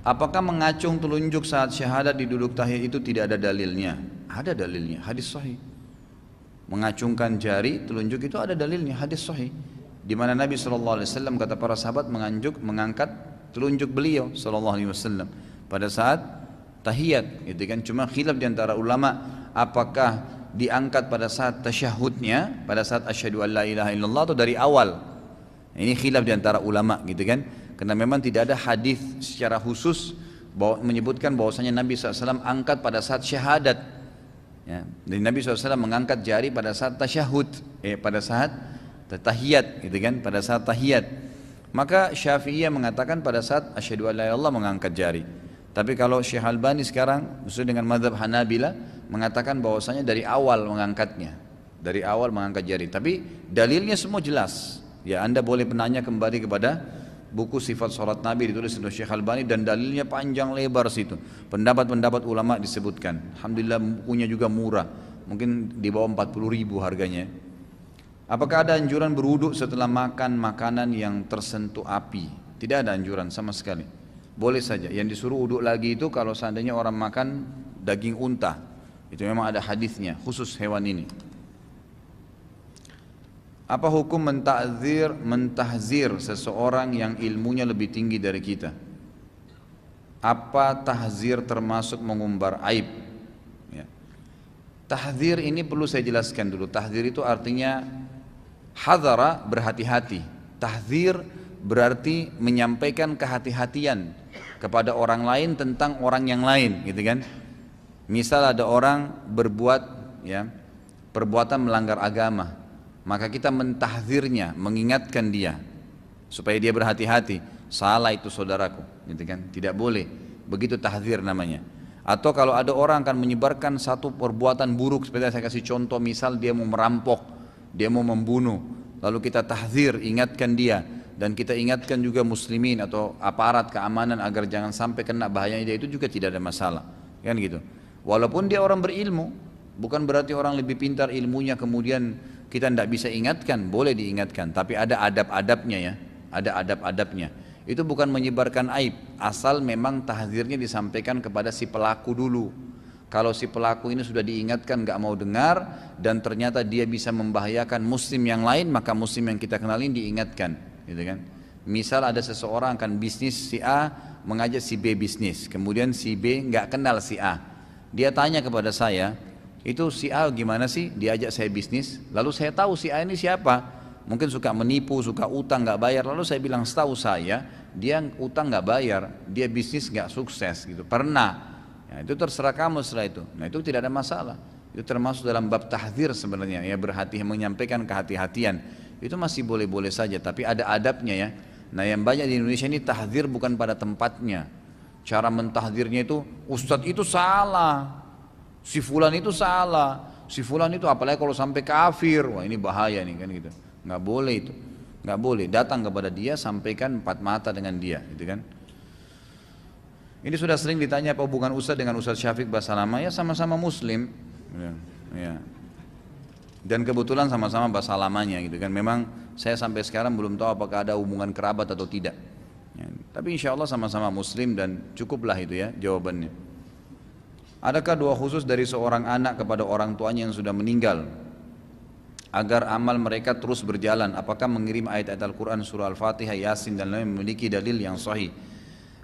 Apakah mengacung telunjuk saat syahadat di duduk tahiyat itu tidak ada dalilnya? Ada dalilnya, hadis sahih. Mengacungkan jari telunjuk itu ada dalilnya, hadis sahih. Di mana Nabi SAW kata para sahabat mengangkat telunjuk beliau SAW pada saat tahiyat, gitu kan. Cuma khilaf di antara ulama apakah diangkat pada saat tasyahudnya, pada saat asyhadu an la ilaha illallah atau dari awal. Ini khilaf di antara ulama, gitu kan. Karena memang tidak ada hadis secara khusus menyebutkan bahwasanya Nabi SAW angkat pada saat syahadat. Ya. Dan Nabi SAW mengangkat jari pada saat tasyahud, pada saat tahiyat, gitu kan, pada saat tahiyat. Maka Syafi'iyah mengatakan pada saat asyhadu an la ilaha illallah mengangkat jari. Tapi kalau Syekh Albani sekarang sesuai dengan mazhab Hanabila mengatakan bahwasanya dari awal mengangkatnya, dari awal mengangkat jari. Tapi dalilnya semua jelas. Ya, Anda boleh menanya kembali kepada buku sifat salat Nabi ditulis oleh Syekh Albani dan dalilnya panjang lebar situ. Pendapat-pendapat ulama disebutkan. Alhamdulillah bukunya juga murah. Mungkin di bawah 40.000 harganya. Apakah ada anjuran berwudu setelah makan makanan yang tersentuh api? Tidak ada anjuran sama sekali. Boleh saja. Yang disuruh wudu lagi itu kalau seandainya orang makan daging unta. Itu memang ada hadisnya khusus hewan ini. Apa hukum mentahzir seseorang yang ilmunya lebih tinggi dari kita? Apa tahzir termasuk mengumbar aib? Ya. Tahzir ini perlu saya jelaskan dulu. Tahzir itu artinya hadara, berhati-hati. Tahzir berarti menyampaikan kehati-hatian kepada orang lain tentang orang yang lain, gitu kan? Misal ada orang berbuat ya perbuatan melanggar agama, maka kita mentahzirnya, mengingatkan dia supaya dia berhati-hati. Salah itu saudaraku, gitu kan? Tidak boleh. Begitu tahzir namanya. Atau kalau ada orang akan menyebarkan satu perbuatan buruk, seperti saya kasih contoh, misal dia mau merampok, dia mau membunuh, lalu kita tahzir, ingatkan dia, dan kita ingatkan juga muslimin atau aparat keamanan agar jangan sampai kena bahayanya dia, itu juga tidak ada masalah, kan gitu. Walaupun dia orang berilmu, bukan berarti orang lebih pintar ilmunya kemudian kita tidak bisa ingatkan, boleh diingatkan, tapi ada adab-adabnya ya, ada adab-adabnya. Itu bukan menyebarkan aib, asal memang tahzirnya disampaikan kepada si pelaku dulu. Kalau si pelaku ini sudah diingatkan gak mau dengar dan ternyata dia bisa membahayakan muslim yang lain, maka muslim yang kita kenalin diingatkan, gitu kan. Misal ada seseorang akan bisnis, si A mengajak si B bisnis, kemudian si B gak kenal si A. Dia tanya kepada saya, itu si A gimana sih diajak saya bisnis? Lalu saya tahu si A ini siapa. Mungkin suka menipu, suka utang gak bayar. Lalu saya bilang, setahu saya dia utang gak bayar, dia bisnis gak sukses gitu, pernah. Ya, itu terserah kamu setelah itu. Nah itu tidak ada masalah. Itu termasuk dalam bab tahzir sebenarnya, ya, menyampaikan kehati-hatian. Itu masih boleh-boleh saja, tapi ada adabnya ya. Nah yang banyak di Indonesia ini tahzir bukan pada tempatnya. Cara mentahzirnya itu, ustadz itu salah, si fulan itu salah, si fulan itu apalagi kalau sampai kafir, wah ini bahaya nih kan gitu. Nggak boleh itu, nggak boleh. Datang kepada dia, sampaikan empat mata dengan dia, gitu kan. Ini sudah sering ditanya apa hubungan Ustadz dengan Ustadz Syafiq bahasa lama, ya sama-sama Muslim, ya. Dan kebetulan sama-sama bahasa lamanya, gitu kan. Memang saya sampai sekarang belum tahu apakah ada hubungan kerabat atau tidak. Ya, tapi insya Allah sama-sama Muslim dan cukuplah itu ya jawabannya. Adakah doa khusus dari seorang anak kepada orang tuanya yang sudah meninggal agar amal mereka terus berjalan? Apakah mengirim ayat-ayat Al-Quran, surah Al-Fatihah, Yasin dan lain memiliki dalil yang sahih?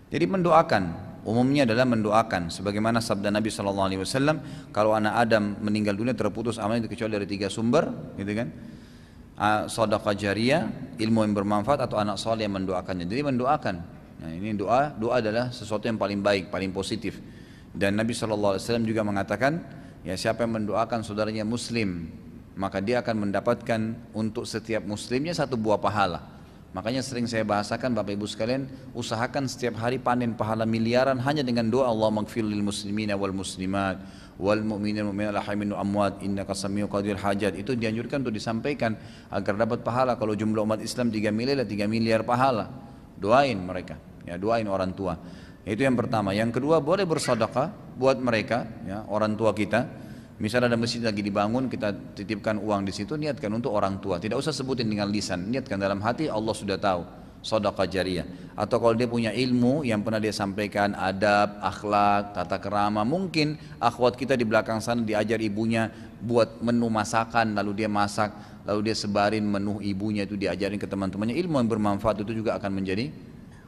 Jadi mendoakan, umumnya adalah mendoakan. Sebagaimana sabda Nabi SAW, kalau anak Adam meninggal dunia terputus amalnya kecuali dari 3 sumber, gitu kan? Shadaqah jariyah, ilmu yang bermanfaat, atau anak soleh yang mendoakannya. Jadi mendoakan. Nah ini doa adalah sesuatu yang paling baik, paling positif. Dan Nabi SAW juga mengatakan, ya siapa yang mendoakan saudaranya Muslim, maka dia akan mendapatkan untuk setiap muslimnya 1 buah pahala. Makanya sering saya bahasakan Bapak Ibu sekalian, usahakan setiap hari panen pahala miliaran hanya dengan doa Allahumma ighfir lil muslimina wal muslimat wal mu'minina wal mu'minat al-ahya'i amwat innaka samiu qadir hajat. Itu dianjurkan untuk disampaikan agar dapat pahala. Kalau jumlah umat Islam 3 miliar, 3 miliar pahala. Doain mereka, ya doain orang tua. Itu yang pertama. Yang kedua, boleh bersedekah buat mereka, ya orang tua kita. Misalnya ada masjid lagi dibangun, kita titipkan uang di situ, niatkan untuk orang tua. Tidak usah sebutin dengan lisan, niatkan dalam hati, Allah sudah tahu. sedekah jariyah. Atau kalau dia punya ilmu yang pernah dia sampaikan, adab, akhlak, tata kerama, mungkin akhwat kita di belakang sana diajar ibunya buat menu masakan, lalu dia masak, lalu dia sebarin menu ibunya itu, diajarin ke teman-temannya, ilmu yang bermanfaat itu juga akan menjadi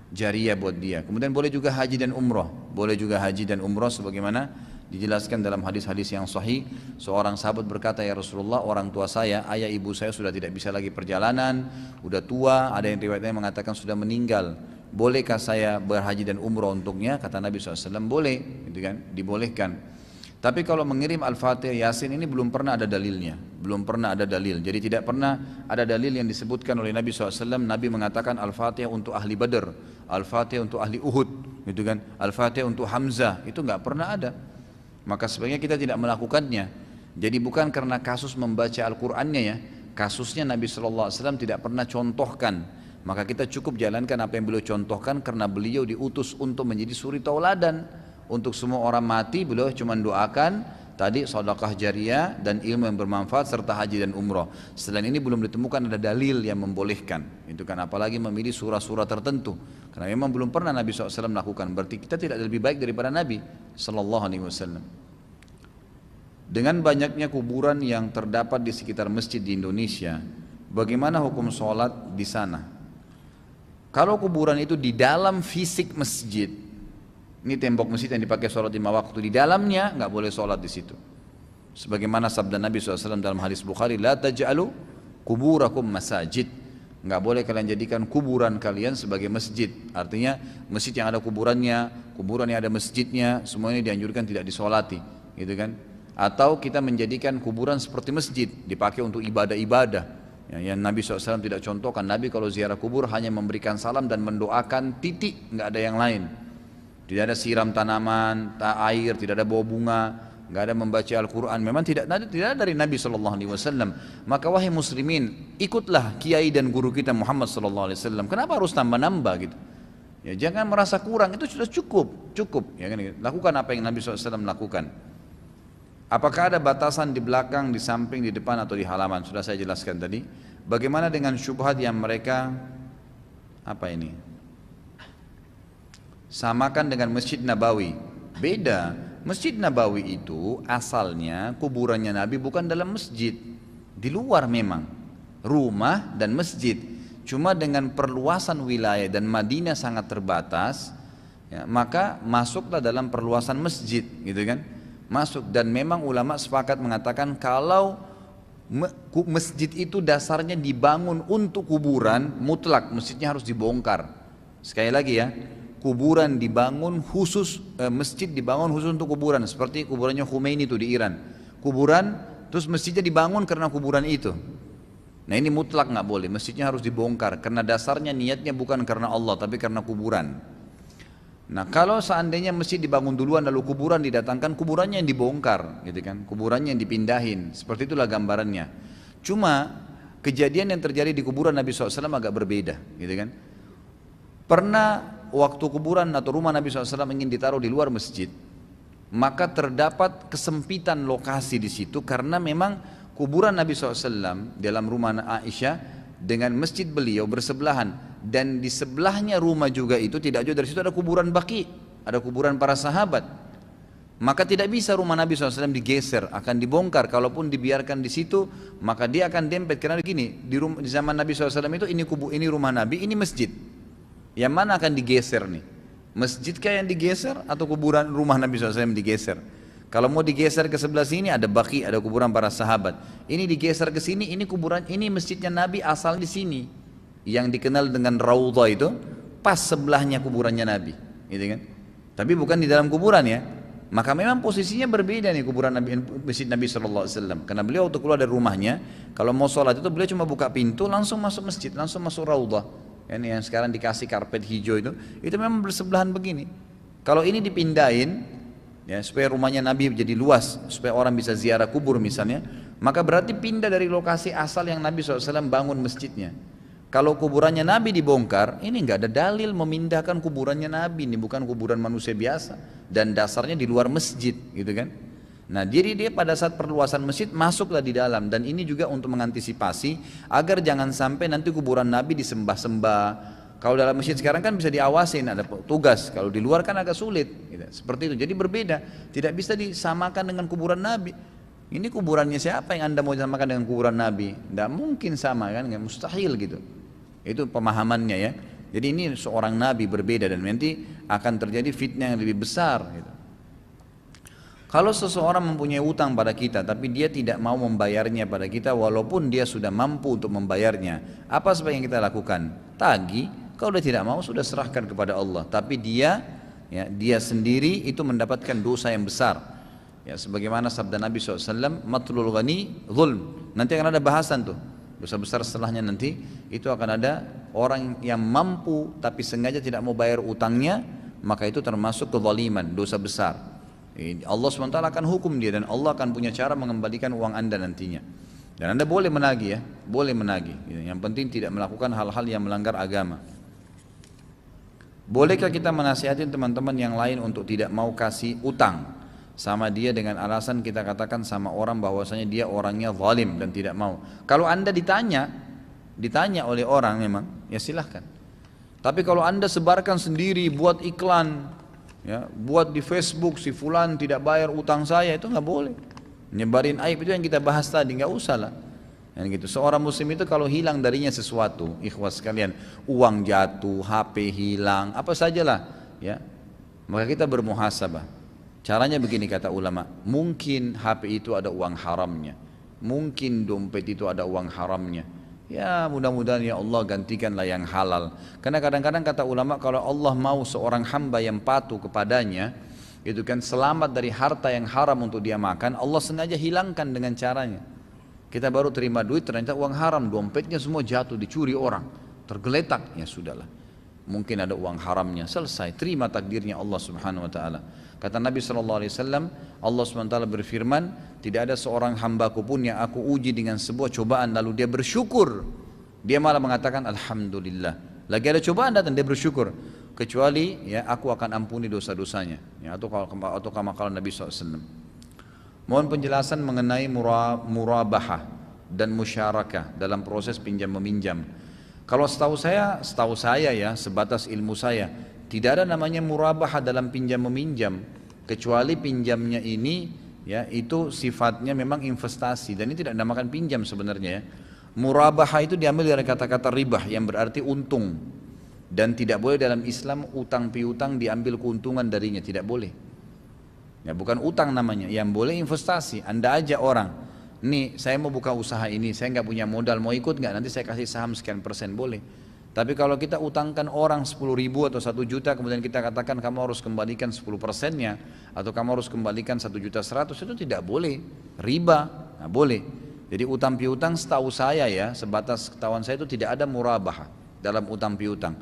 jariyah buat dia. Kemudian boleh juga haji dan umroh, boleh juga haji dan umroh sebagaimana dijelaskan dalam hadis-hadis yang sahih. Seorang sahabat berkata, ya Rasulullah, orang tua saya, ayah ibu saya sudah tidak bisa lagi perjalanan, udah tua, ada yang riwayatnya mengatakan sudah meninggal, bolehkah saya berhaji dan umroh untuknya? Kata Nabi SAW, boleh, gitu kan, dibolehkan. Tapi kalau mengirim Al-Fatihah, Yasin, ini belum pernah ada dalilnya, belum pernah ada dalil. Jadi tidak pernah ada dalil yang disebutkan oleh Nabi SAW. Nabi mengatakan Al-Fatihah untuk ahli Badr, Al-Fatihah untuk ahli Uhud, gitu kan, Al-Fatihah untuk Hamzah, itu nggak pernah ada. Maka sebaiknya kita tidak melakukannya. Jadi bukan karena kasus membaca Al-Qur'annya ya, kasusnya Nabi SAW tidak pernah contohkan. Maka kita cukup jalankan apa yang beliau contohkan, karena beliau diutus untuk menjadi suri tauladan untuk semua orang mati. Beliau cuma doakan tadi sedekah jariyah dan ilmu yang bermanfaat serta haji dan umroh. Selain ini belum ditemukan ada dalil yang membolehkan. Itu kan apalagi memilih surah-surah tertentu. Karena memang belum pernah Nabi SAW melakukan. Berarti kita tidak lebih baik daripada Nabi SAW. Dengan banyaknya kuburan yang terdapat di sekitar masjid di Indonesia, bagaimana hukum sholat di sana? Kalau kuburan itu di dalam fisik masjid, ini tembok masjid yang dipakai sholat 5 waktu, di dalamnya nggak boleh sholat di situ. Sebagaimana sabda Nabi SAW dalam hadis Bukhari, la taj'alu kuburakum masajid. Nggak boleh kalian jadikan kuburan kalian sebagai masjid. Artinya masjid yang ada kuburannya, kuburan yang ada masjidnya, semuanya dianjurkan tidak disolati, gitu kan? Atau kita menjadikan kuburan seperti masjid, dipakai untuk ibadah-ibadah. Yang Nabi SAW tidak contohkan. Nabi kalau ziarah kubur hanya memberikan salam dan mendoakan, titik, nggak ada yang lain. Tidak ada siram tanaman, air, tidak ada bawa bunga, nggak ada membaca Al-Quran. Memang tidak ada dari Nabi SAW. Maka wahai muslimin, ikutlah kiai dan guru kita Muhammad SAW. Kenapa harus nambah-nambah gitu? Ya, jangan merasa kurang, itu sudah cukup. Ya, kan? Lakukan apa yang Nabi SAW lakukan. Apakah ada batasan di belakang, di samping, di depan atau di halaman? Sudah saya jelaskan tadi. Bagaimana dengan syubhat yang mereka samakan dengan Masjid Nabawi? Beda. Masjid Nabawi itu asalnya kuburannya Nabi bukan dalam masjid, di luar memang, rumah dan masjid. Cuma dengan perluasan wilayah dan Madinah sangat terbatas, ya, maka masuklah dalam perluasan masjid, gitu kan? Masuk. Dan memang ulama sepakat mengatakan kalau masjid itu dasarnya dibangun untuk kuburan, mutlak masjidnya harus dibongkar. Sekali lagi ya, kuburan dibangun khusus, masjid dibangun khusus untuk kuburan, seperti kuburannya Khomeini itu di Iran. Kuburan terus masjidnya dibangun karena kuburan itu. Nah ini mutlak nggak boleh, masjidnya harus dibongkar karena dasarnya niatnya bukan karena Allah tapi karena kuburan. Nah kalau seandainya masjid dibangun duluan lalu kuburan didatangkan, kuburannya yang dibongkar, gitu kan? Kuburannya yang dipindahin, seperti itulah gambarannya. Cuma kejadian yang terjadi di kuburan Nabi SAW agak berbeda, gitu kan? Pernah waktu kuburan atau rumah Nabi SAW ingin ditaruh di luar masjid, maka terdapat kesempitan lokasi di situ karena memang kuburan Nabi SAW dalam rumah Aisyah dengan masjid beliau bersebelahan. Dan di sebelahnya rumah juga itu tidak jauh dari situ ada kuburan Baqi, ada kuburan para sahabat. Maka tidak bisa rumah Nabi SAW digeser, akan dibongkar. Kalaupun dibiarkan di situ, maka dia akan dempet. Karena begini, di zaman Nabi SAW itu ini rumah Nabi, ini masjid. Yang mana akan digeser nih? Masjidkah yang digeser atau kuburan rumah Nabi SAW digeser? Kalau mau digeser ke sebelah sini ada Baqi, ada kuburan para sahabat. Ini digeser ke sini, ini kuburan, ini masjidnya Nabi asal di sini. Yang dikenal dengan Raudhah itu pas sebelahnya kuburannya Nabi, gitu kan? Tapi bukan di dalam kuburan ya. Maka memang posisinya berbeda nih kuburan Nabi, masjid Nabi SAW. Karena beliau waktu keluar dari rumahnya, kalau mau sholat itu beliau cuma buka pintu langsung masuk masjid, langsung masuk Raudhah. Yang sekarang dikasih karpet hijau itu memang bersebelahan begini. Kalau ini dipindahin, ya supaya rumahnya Nabi jadi luas, supaya orang bisa ziarah kubur misalnya, maka berarti pindah dari lokasi asal yang Nabi SAW bangun masjidnya. Kalau kuburannya Nabi dibongkar, ini nggak ada dalil memindahkan kuburannya Nabi, ini bukan kuburan manusia biasa dan dasarnya di luar masjid, gitu kan? Nah, jadi dia pada saat perluasan masjid masuklah di dalam, dan ini juga untuk mengantisipasi agar jangan sampai nanti kuburan Nabi disembah-sembah, Kalau dalam masjid sekarang kan bisa diawasin, ada tugas. Kalau di luar kan agak sulit. Gitu. Seperti itu. Jadi berbeda. Tidak bisa disamakan dengan kuburan Nabi. Ini kuburannya siapa yang Anda mau samakan dengan kuburan Nabi? Tidak mungkin sama kan, mustahil gitu. Itu pemahamannya ya. Jadi ini seorang Nabi berbeda dan nanti akan terjadi fitnah yang lebih besar. Gitu. Kalau seseorang mempunyai utang pada kita tapi dia tidak mau membayarnya pada kita walaupun dia sudah mampu untuk membayarnya, apa sebaiknya kita lakukan? Tagih, kalau dia tidak mau sudah serahkan kepada Allah. Tapi dia sendiri itu mendapatkan dosa yang besar. Ya, sebagaimana sabda Nabi SAW, matlul ghani zulm. Nanti akan ada bahasan tuh. Dosa besar setelahnya nanti itu akan ada orang yang mampu tapi sengaja tidak mau bayar utangnya, maka itu termasuk kezaliman, dosa besar. Allah SWT akan hukum dia dan Allah akan punya cara mengembalikan uang Anda nantinya. Dan Anda boleh menagih ya, boleh menagih. Yang penting tidak melakukan hal-hal yang melanggar agama. Bolehkah kita menasihatin teman-teman yang lain untuk tidak mau kasih utang sama dia dengan alasan kita katakan sama orang bahwasanya dia orangnya zalim dan tidak mau. Kalau Anda ditanya oleh orang memang, ya silahkan. Tapi kalau Anda sebarkan sendiri, buat iklan, ya, buat di Facebook si fulan tidak bayar utang saya, itu nggak boleh. Nyebarin aib itu yang kita bahas tadi, nggak usah lah. Dan gitu. Seorang muslim itu kalau hilang darinya sesuatu, ikhwas sekalian, uang jatuh, HP hilang, apa sajalah, ya, maka kita bermuhasabah. Caranya begini kata ulama, mungkin HP itu ada uang haramnya, mungkin dompet itu ada uang haramnya. Ya mudah-mudahan ya Allah gantikanlah yang halal. Karena kadang-kadang kata ulama kalau Allah mau seorang hamba yang patuh kepadanya, itu kan selamat dari harta yang haram untuk dia makan, Allah sengaja hilangkan dengan caranya. Kita baru terima duit ternyata uang haram, dompetnya semua jatuh, dicuri orang, tergeletak, ya sudahlah. Mungkin ada uang haramnya, selesai, terima takdirnya Allah Subhanahu Wa Taala. Kata Nabi SAW, Allah SWT berfirman, tidak ada seorang hambaku pun yang aku uji dengan sebuah cobaan lalu dia bersyukur, dia malah mengatakan Alhamdulillah. Lagi ada cobaan datang dia bersyukur, kecuali ya aku akan ampuni dosa-dosanya, ya, atau kalau Nabi SAW. Mohon penjelasan mengenai murabahah dan musyarakah dalam proses pinjam meminjam. Kalau setahu saya ya, sebatas ilmu saya, tidak ada namanya murabahah dalam pinjam meminjam, kecuali pinjamnya ini ya itu sifatnya memang investasi dan ini tidak dinamakan pinjam sebenarnya ya. Murabahah itu diambil dari kata-kata ribah yang berarti untung, dan tidak boleh dalam Islam utang piutang diambil keuntungan darinya, tidak boleh. Ya bukan utang namanya, yang boleh investasi. Anda aja orang, nih saya mau buka usaha ini, saya nggak punya modal, mau ikut nggak? Nanti saya kasih saham sekian persen, boleh. Tapi kalau kita utangkan orang 10.000 atau 1 juta, kemudian kita katakan kamu harus kembalikan 10%-nya, atau kamu harus kembalikan 1.100.000, itu tidak boleh, riba, nggak boleh. Jadi utang piutang setahu saya ya, sebatas ketahuan saya itu tidak ada murabahah dalam utang piutang.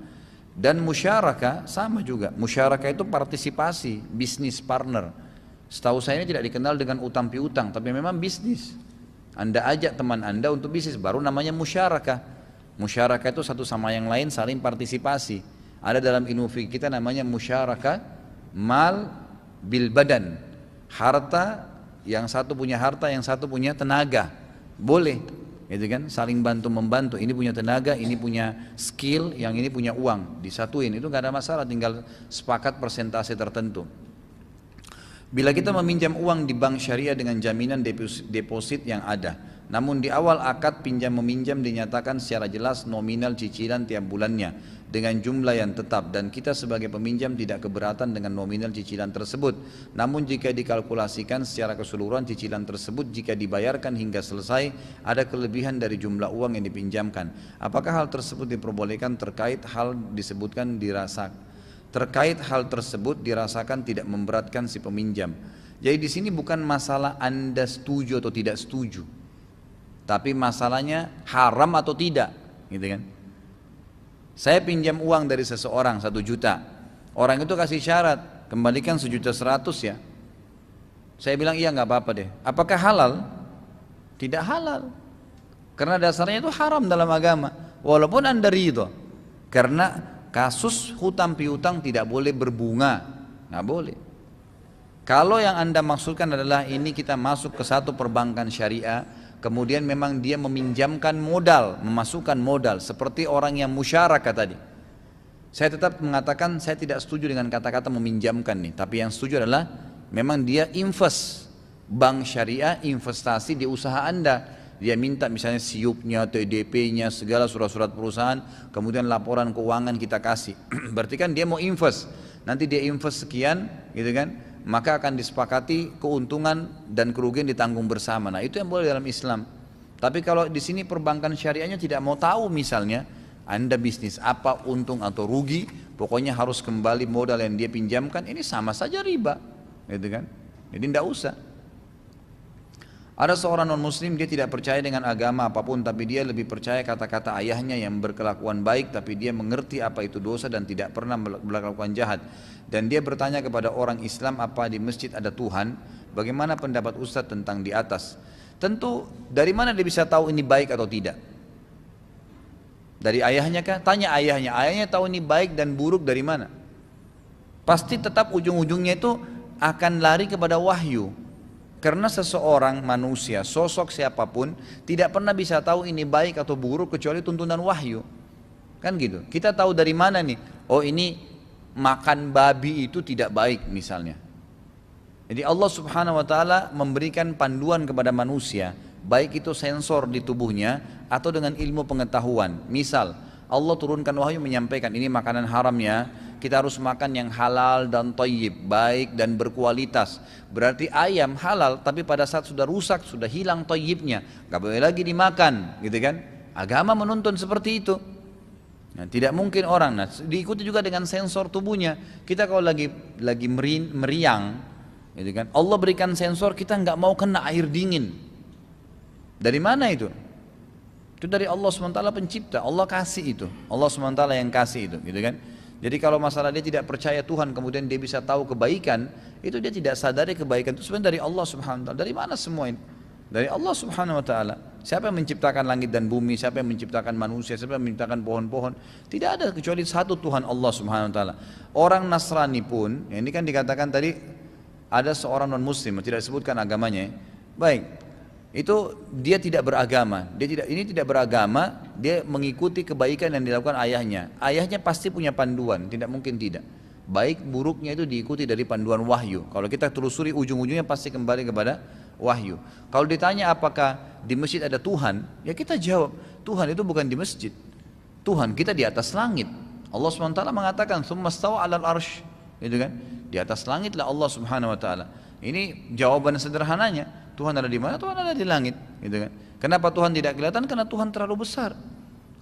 Dan musyarakah sama juga, musyarakah itu partisipasi, bisnis partner. Setahu saya ini tidak dikenal dengan utang piutang, tapi memang bisnis. Anda ajak teman Anda untuk bisnis, baru namanya musyarakah. Musyarakah itu satu sama yang lain saling partisipasi. Ada dalam ilmu fikih kita namanya musyarakah mal bil badan. Harta, yang satu punya harta, yang satu punya tenaga. Boleh, gitu kan? Saling bantu membantu. Ini punya tenaga, ini punya skill, yang ini punya uang. Disatuin, itu nggak ada masalah, tinggal sepakat persentase tertentu. Bila kita meminjam uang di bank syariah dengan jaminan deposit yang ada, namun di awal akad pinjam meminjam dinyatakan secara jelas nominal cicilan tiap bulannya dengan jumlah yang tetap, dan kita sebagai peminjam tidak keberatan dengan nominal cicilan tersebut. Namun jika dikalkulasikan secara keseluruhan cicilan tersebut jika dibayarkan hingga selesai ada kelebihan dari jumlah uang yang dipinjamkan, apakah hal tersebut diperbolehkan? Terkait hal tersebut dirasakan tidak memberatkan si peminjam. Jadi di sini bukan masalah Anda setuju atau tidak setuju, tapi masalahnya haram atau tidak, gitu kan? Saya pinjam uang dari seseorang 1 juta, orang itu kasih syarat kembalikan 1.100.000 ya. Saya bilang iya nggak apa-apa deh. Apakah halal? Tidak halal, karena dasarnya itu haram dalam agama. Walaupun Anda ridho, karena kasus hutang piutang tidak boleh berbunga, nggak boleh. Kalau yang Anda maksudkan adalah ini kita masuk ke satu perbankan syariah, kemudian memang dia meminjamkan modal, memasukkan modal seperti orang yang musyarakah tadi. Saya tetap mengatakan saya tidak setuju dengan kata-kata meminjamkan nih, tapi yang setuju adalah memang dia invest, bank syariah investasi di usaha Anda. Dia minta misalnya siupnya, TDP-nya, segala surat-surat perusahaan, kemudian laporan keuangan kita kasih. Berarti kan dia mau invest. Nanti dia invest sekian, gitu kan? Maka akan disepakati keuntungan dan kerugian ditanggung bersama. Nah, itu yang boleh dalam Islam. Tapi kalau di sini perbankan syariahnya tidak mau tahu misalnya Anda bisnis apa, untung atau rugi, pokoknya harus kembali modal yang dia pinjamkan, ini sama saja riba, gitu kan? Jadi tidak usah. Ada seorang non muslim, dia tidak percaya dengan agama apapun, tapi dia lebih percaya kata-kata ayahnya yang berkelakuan baik, tapi dia mengerti apa itu dosa dan tidak pernah melakukan jahat. Dan dia bertanya kepada orang Islam, apa di masjid ada Tuhan? Bagaimana pendapat Ustadz tentang di atas? Tentu dari mana dia bisa tahu ini baik atau tidak? Dari ayahnya kah? Tanya ayahnya. Ayahnya tahu ini baik dan buruk dari mana? Pasti tetap ujung-ujungnya itu akan lari kepada wahyu. Karena seseorang manusia, sosok siapapun tidak pernah bisa tahu ini baik atau buruk kecuali tuntunan wahyu. Kan gitu. Kita tahu dari mana nih? Oh, ini makan babi itu tidak baik misalnya. Jadi Allah Subhanahu wa taala memberikan panduan kepada manusia, baik itu sensor di tubuhnya atau dengan ilmu pengetahuan. Misal Allah turunkan wahyu menyampaikan ini makanan haram ya, kita harus makan yang halal dan thayyib, baik dan berkualitas. Berarti ayam halal, tapi pada saat sudah rusak, sudah hilang thayyibnya, gak boleh lagi dimakan, gitu kan? Agama menuntun seperti itu. Nah, tidak mungkin orang, nah, diikuti juga dengan sensor tubuhnya. Kita kalau lagi meriang, gitu kan? Allah berikan sensor, kita nggak mau kena air dingin. Dari mana itu? Itu dari Allah SWT pencipta, Allah kasih itu, Allah SWT yang kasih itu, gitu kan? Jadi kalau masalah dia tidak percaya Tuhan, kemudian dia bisa tahu kebaikan, itu dia tidak sadari kebaikan itu sebenarnya dari Allah SWT. Dari mana semua ini? Dari Allah Subhanahu Wa Taala. Siapa yang menciptakan langit dan bumi? Siapa yang menciptakan manusia? Siapa yang menciptakan pohon-pohon? Tidak ada kecuali satu Tuhan, Allah Subhanahu Wa Taala. Orang Nasrani pun, ini kan dikatakan tadi ada seorang non Muslim, tidak disebutkan agamanya. Baik. Itu dia tidak beragama, ini tidak beragama, dia mengikuti kebaikan yang dilakukan ayahnya. Ayahnya pasti punya panduan, tidak mungkin tidak. Baik buruknya itu diikuti dari panduan wahyu. Kalau kita telusuri ujung-ujungnya pasti kembali kepada wahyu. Kalau ditanya apakah di masjid ada Tuhan, ya kita jawab, Tuhan itu bukan di masjid. Tuhan kita di atas langit. Allah SWT mengatakan, "Tsumma stawa 'alal arsy." Gitu kan? Di atas langit lah Allah Subhanahu wa taala. Ini jawaban sederhananya. Tuhan ada di mana? Tuhan ada di langit, gitu kan? Kenapa Tuhan tidak kelihatan? Karena Tuhan terlalu besar.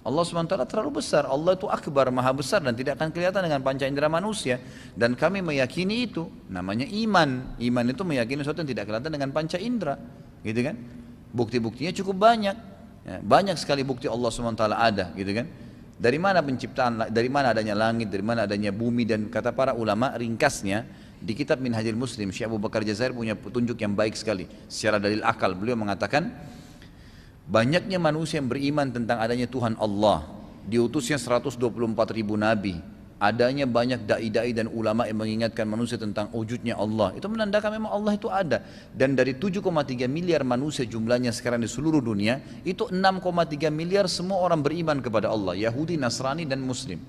Allah SWT terlalu besar. Allah itu akbar, maha besar dan tidak akan kelihatan dengan panca indera manusia. Dan kami meyakini itu, namanya iman. Iman itu meyakini sesuatu yang tidak kelihatan dengan panca indera, gitu kan? Bukti-buktinya cukup banyak. Ya, banyak sekali bukti Allah SWT ada, gitu kan? Dari mana penciptaan? Dari mana adanya langit? Dari mana adanya bumi? Dan kata para ulama ringkasnya, di kitab Minhajul Muslim, Syekh Abu Bakar Jazair punya petunjuk yang baik sekali secara dalil akal. Beliau mengatakan banyaknya manusia yang beriman tentang adanya Tuhan Allah, diutusnya 124 ribu nabi, adanya banyak dai-dai dan ulama yang mengingatkan manusia tentang wujudnya Allah. Itu menandakan memang Allah itu ada. Dan dari 7,3 miliar manusia jumlahnya sekarang di seluruh dunia, itu 6,3 miliar semua orang beriman kepada Allah, Yahudi, Nasrani dan Muslim,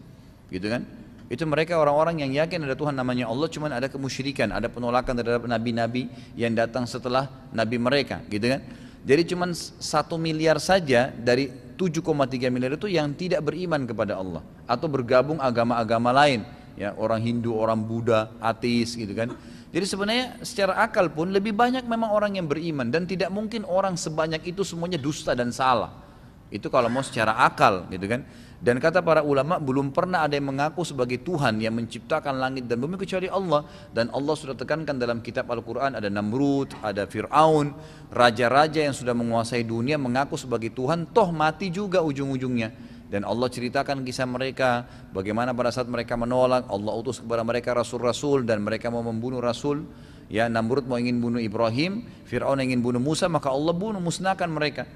gitu kan? Itu mereka orang-orang yang yakin ada Tuhan namanya Allah, cuman ada kemusyrikan, ada penolakan terhadap nabi-nabi yang datang setelah nabi mereka, gitu kan? Jadi cuman 1 miliar saja dari 7,3 miliar itu yang tidak beriman kepada Allah atau bergabung agama-agama lain, ya, orang Hindu, orang Buddha, ateis, gitu kan? Jadi sebenarnya secara akal pun lebih banyak memang orang yang beriman, dan tidak mungkin orang sebanyak itu semuanya dusta dan salah. Itu kalau mau secara akal, gitu kan? Dan kata para ulama, belum pernah ada yang mengaku sebagai Tuhan yang menciptakan langit dan bumi kecuali Allah. Dan Allah sudah tekankan dalam kitab Al-Quran, ada Namrud, ada Fir'aun, raja-raja yang sudah menguasai dunia mengaku sebagai Tuhan, toh mati juga ujung-ujungnya. Dan Allah ceritakan kisah mereka, bagaimana pada saat mereka menolak, Allah utus kepada mereka rasul-rasul dan mereka mau membunuh rasul. Ya, Namrud mau ingin bunuh Ibrahim, Fir'aun ingin bunuh Musa, maka Allah bunuh, musnahkan mereka.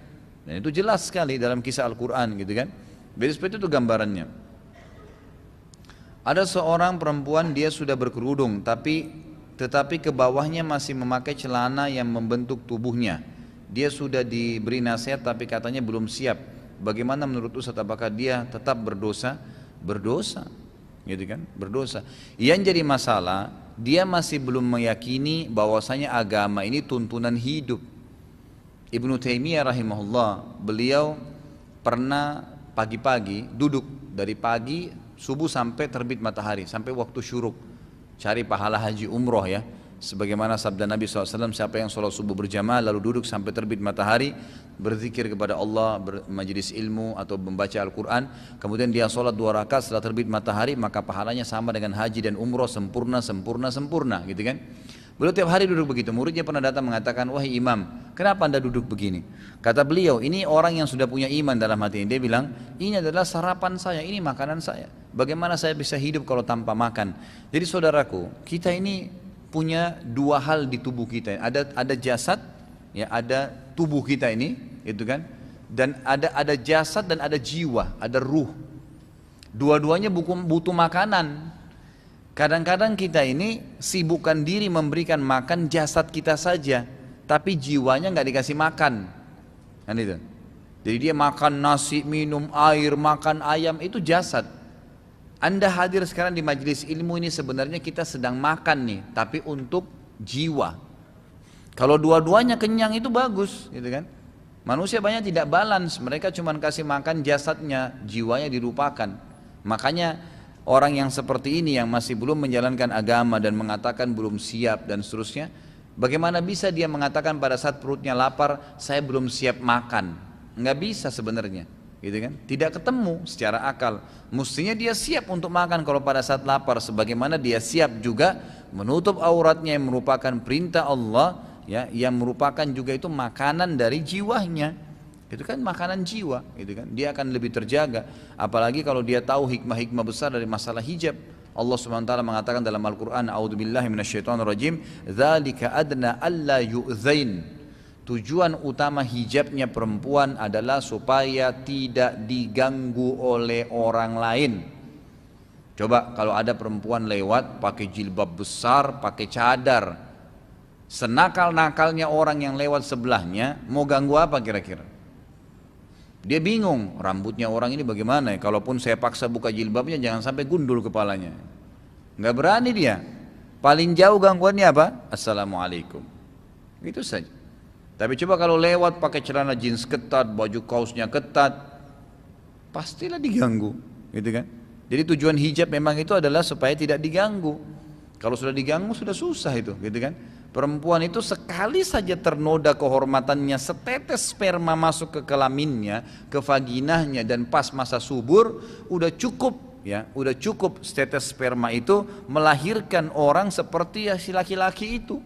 Dan itu jelas sekali dalam kisah Al-Quran, gitu kan? Jadi seperti itu gambarannya. Ada seorang perempuan, dia sudah berkerudung, tetapi ke bawahnya masih memakai celana yang membentuk tubuhnya. Dia sudah diberi nasihat tapi katanya belum siap. Bagaimana menurut Ustaz, apakah dia tetap berdosa? Berdosa. gitu kan, berdosa. Yang jadi masalah, dia masih belum meyakini bahwasanya agama ini tuntunan hidup. Ibnu Taimiyah rahimahullah, beliau pernah pagi-pagi duduk dari pagi subuh sampai terbit matahari, sampai waktu syuruk, cari pahala haji umroh ya. Sebagaimana sabda Nabi SAW, siapa yang sholat subuh berjamaah lalu duduk sampai terbit matahari, berzikir kepada Allah, bermajelis ilmu atau membaca Al-Quran, kemudian dia sholat 2 rakaat setelah terbit matahari, maka pahalanya sama dengan haji dan umroh, sempurna gitu kan. Beliau tiap hari duduk begitu. Muridnya pernah datang mengatakan, wahai imam, kenapa anda duduk begini? Kata beliau, ini orang yang sudah punya iman dalam hati. Dia bilang, ini adalah sarapan saya, ini makanan saya. Bagaimana saya bisa hidup kalau tanpa makan? Jadi saudaraku, kita ini punya 2 hal di tubuh kita. Ada jasad, ya, ada tubuh kita ini, itu kan, dan ada jasad dan ada jiwa, ada ruh. Dua-duanya butuh makanan. Kadang-kadang kita ini sibukkan diri memberikan makan jasad kita saja, tapi jiwanya nggak dikasih makan, kan itu. Jadi dia makan nasi, minum air, makan ayam, itu jasad. Anda hadir sekarang di majelis ilmu ini sebenarnya kita sedang makan nih, tapi untuk jiwa. Kalau dua-duanya kenyang itu bagus, gitu kan? Manusia banyak tidak balance, mereka cuma kasih makan jasadnya, jiwanya dilupakan. Makanya orang yang seperti ini yang masih belum menjalankan agama dan mengatakan belum siap dan seterusnya, bagaimana bisa dia mengatakan pada saat perutnya lapar, saya belum siap makan? Nggak bisa sebenarnya. Gitu kan? Tidak ketemu secara akal. Mestinya dia siap untuk makan kalau pada saat lapar, sebagaimana dia siap juga menutup auratnya yang merupakan perintah Allah, ya, yang merupakan juga itu makanan dari jiwanya. Itu kan makanan jiwa, gitu kan? Dia akan lebih terjaga. Apalagi kalau dia tahu hikmah-hikmah besar dari masalah hijab. Allah Subhanahu wa taala mengatakan dalam Al-Qur'an, a'udzubillahi minasyaitonirrajim, dzalika adna alla yu'dzain. Tujuan utama hijabnya perempuan adalah supaya tidak diganggu oleh orang lain. Coba kalau ada perempuan lewat pakai jilbab besar, pakai cadar, senakal-nakalnya orang yang lewat sebelahnya, mau ganggu apa kira-kira? Dia bingung, rambutnya orang ini bagaimana ya? Kalaupun saya paksa buka jilbabnya, jangan sampai gundul kepalanya. Nggak berani dia. Paling jauh gangguannya apa? Assalamualaikum. Itu saja. Tapi coba kalau lewat pakai celana jeans ketat, baju kaosnya ketat, pastilah diganggu, gitu kan? Jadi tujuan hijab memang itu adalah supaya tidak diganggu. Kalau sudah diganggu sudah susah itu, gitu kan? Perempuan itu sekali saja ternoda kehormatannya, setetes sperma masuk ke kelaminnya, ke vaginanya, dan pas masa subur, udah cukup, ya, udah cukup setetes sperma itu melahirkan orang seperti si laki-laki itu.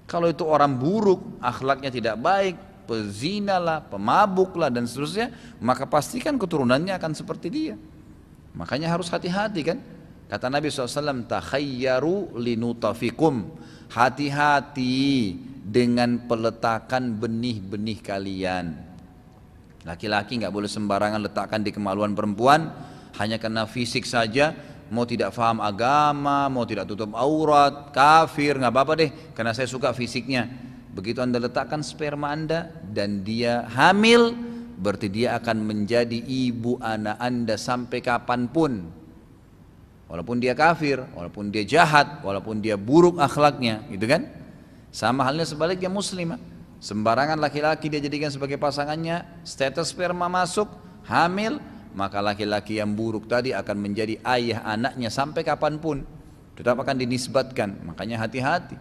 Kalau itu orang buruk, akhlaknya tidak baik, pezina lah, pemabuk lah dan seterusnya, maka pastikan keturunannya akan seperti dia. Makanya harus hati-hati kan. Kata Nabi SAW, takhayyaru linutafikum, hati-hati dengan peletakan benih-benih kalian. Laki-laki nggak boleh sembarangan letakkan di kemaluan perempuan, hanya karena fisik saja. Mau tidak faham agama, mau tidak tutup aurat, kafir, nggak apa-apa deh, karena saya suka fisiknya. Begitu anda letakkan sperma anda dan dia hamil, berarti dia akan menjadi ibu anak anda sampai kapanpun. Walaupun dia kafir, walaupun dia jahat, walaupun dia buruk akhlaknya, gitu kan? Sama halnya sebaliknya muslimah. Sembarangan laki-laki dia jadikan sebagai pasangannya, status sperma masuk, hamil, maka laki-laki yang buruk tadi akan menjadi ayah anaknya sampai kapanpun, tetap akan dinisbatkan. Makanya hati-hati,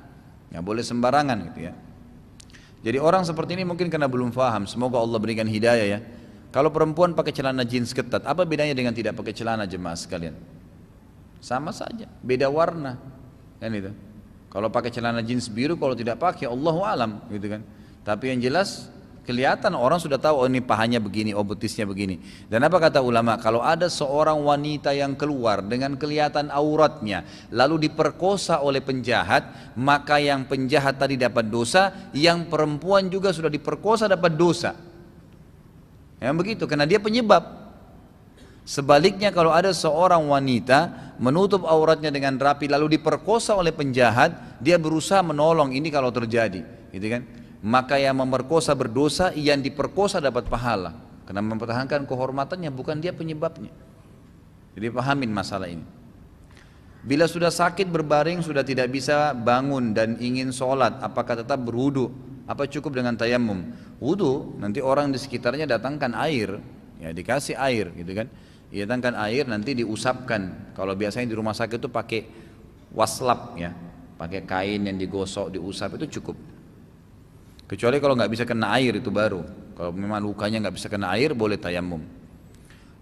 nggak boleh sembarangan gitu ya. Jadi orang seperti ini mungkin karena belum paham. Semoga Allah berikan hidayah ya. Kalau perempuan pakai celana jeans ketat, apa bedanya dengan tidak pakai celana, jemaah sekalian? Sama saja, beda warna kan itu. Kalau pakai celana jeans biru, kalau tidak pakai, Allahu alam gitu kan. Tapi yang jelas kelihatan orang sudah tahu, oh ini pahanya begini, oh betisnya begini. Dan apa kata ulama? Kalau ada seorang wanita yang keluar dengan kelihatan auratnya lalu diperkosa oleh penjahat, maka yang penjahat tadi dapat dosa, yang perempuan juga sudah diperkosa dapat dosa. Yang begitu, karena dia penyebab. Sebaliknya kalau ada seorang wanita menutup auratnya dengan rapi lalu diperkosa oleh penjahat, dia berusaha menolong ini kalau terjadi, gitu kan? Maka yang memerkosa berdosa, yang diperkosa dapat pahala, karena mempertahankan kehormatannya, bukan dia penyebabnya. Jadi pahamin masalah ini. Bila sudah sakit berbaring, sudah tidak bisa bangun dan ingin sholat, apakah tetap berwudu? Apa cukup dengan tayamum? Wudu, nanti orang di sekitarnya datangkan air, ya dikasih air gitu kan. Ya, datangkan air, nanti diusapkan. Kalau biasanya di rumah sakit itu pakai waslap ya, pakai kain yang digosok, diusap, itu cukup. Kecuali kalau nggak bisa kena air itu baru. Kalau memang lukanya nggak bisa kena air, boleh tayamum.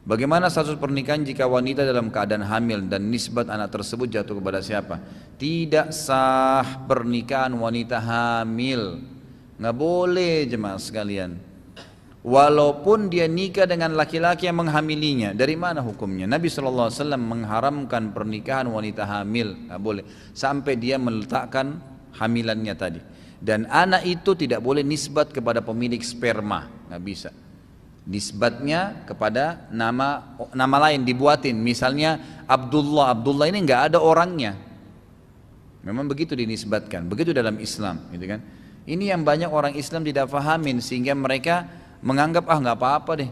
Bagaimana status pernikahan jika wanita dalam keadaan hamil dan nisbat anak tersebut jatuh kepada siapa? Tidak sah pernikahan wanita hamil, nggak boleh jemaah sekalian. Walaupun dia nikah dengan laki-laki yang menghamilinya, dari mana hukumnya? Nabi SAW mengharamkan pernikahan wanita hamil, nggak boleh sampai dia meletakkan hamilannya tadi. Dan anak itu tidak boleh nisbat kepada pemilik sperma, nggak bisa. Nisbatnya kepada nama lain dibuatin, misalnya Abdullah ini nggak ada orangnya, memang begitu dinisbatkan, begitu dalam Islam gitu kan. Ini yang banyak orang Islam tidak fahamin, sehingga mereka menganggap nggak apa-apa deh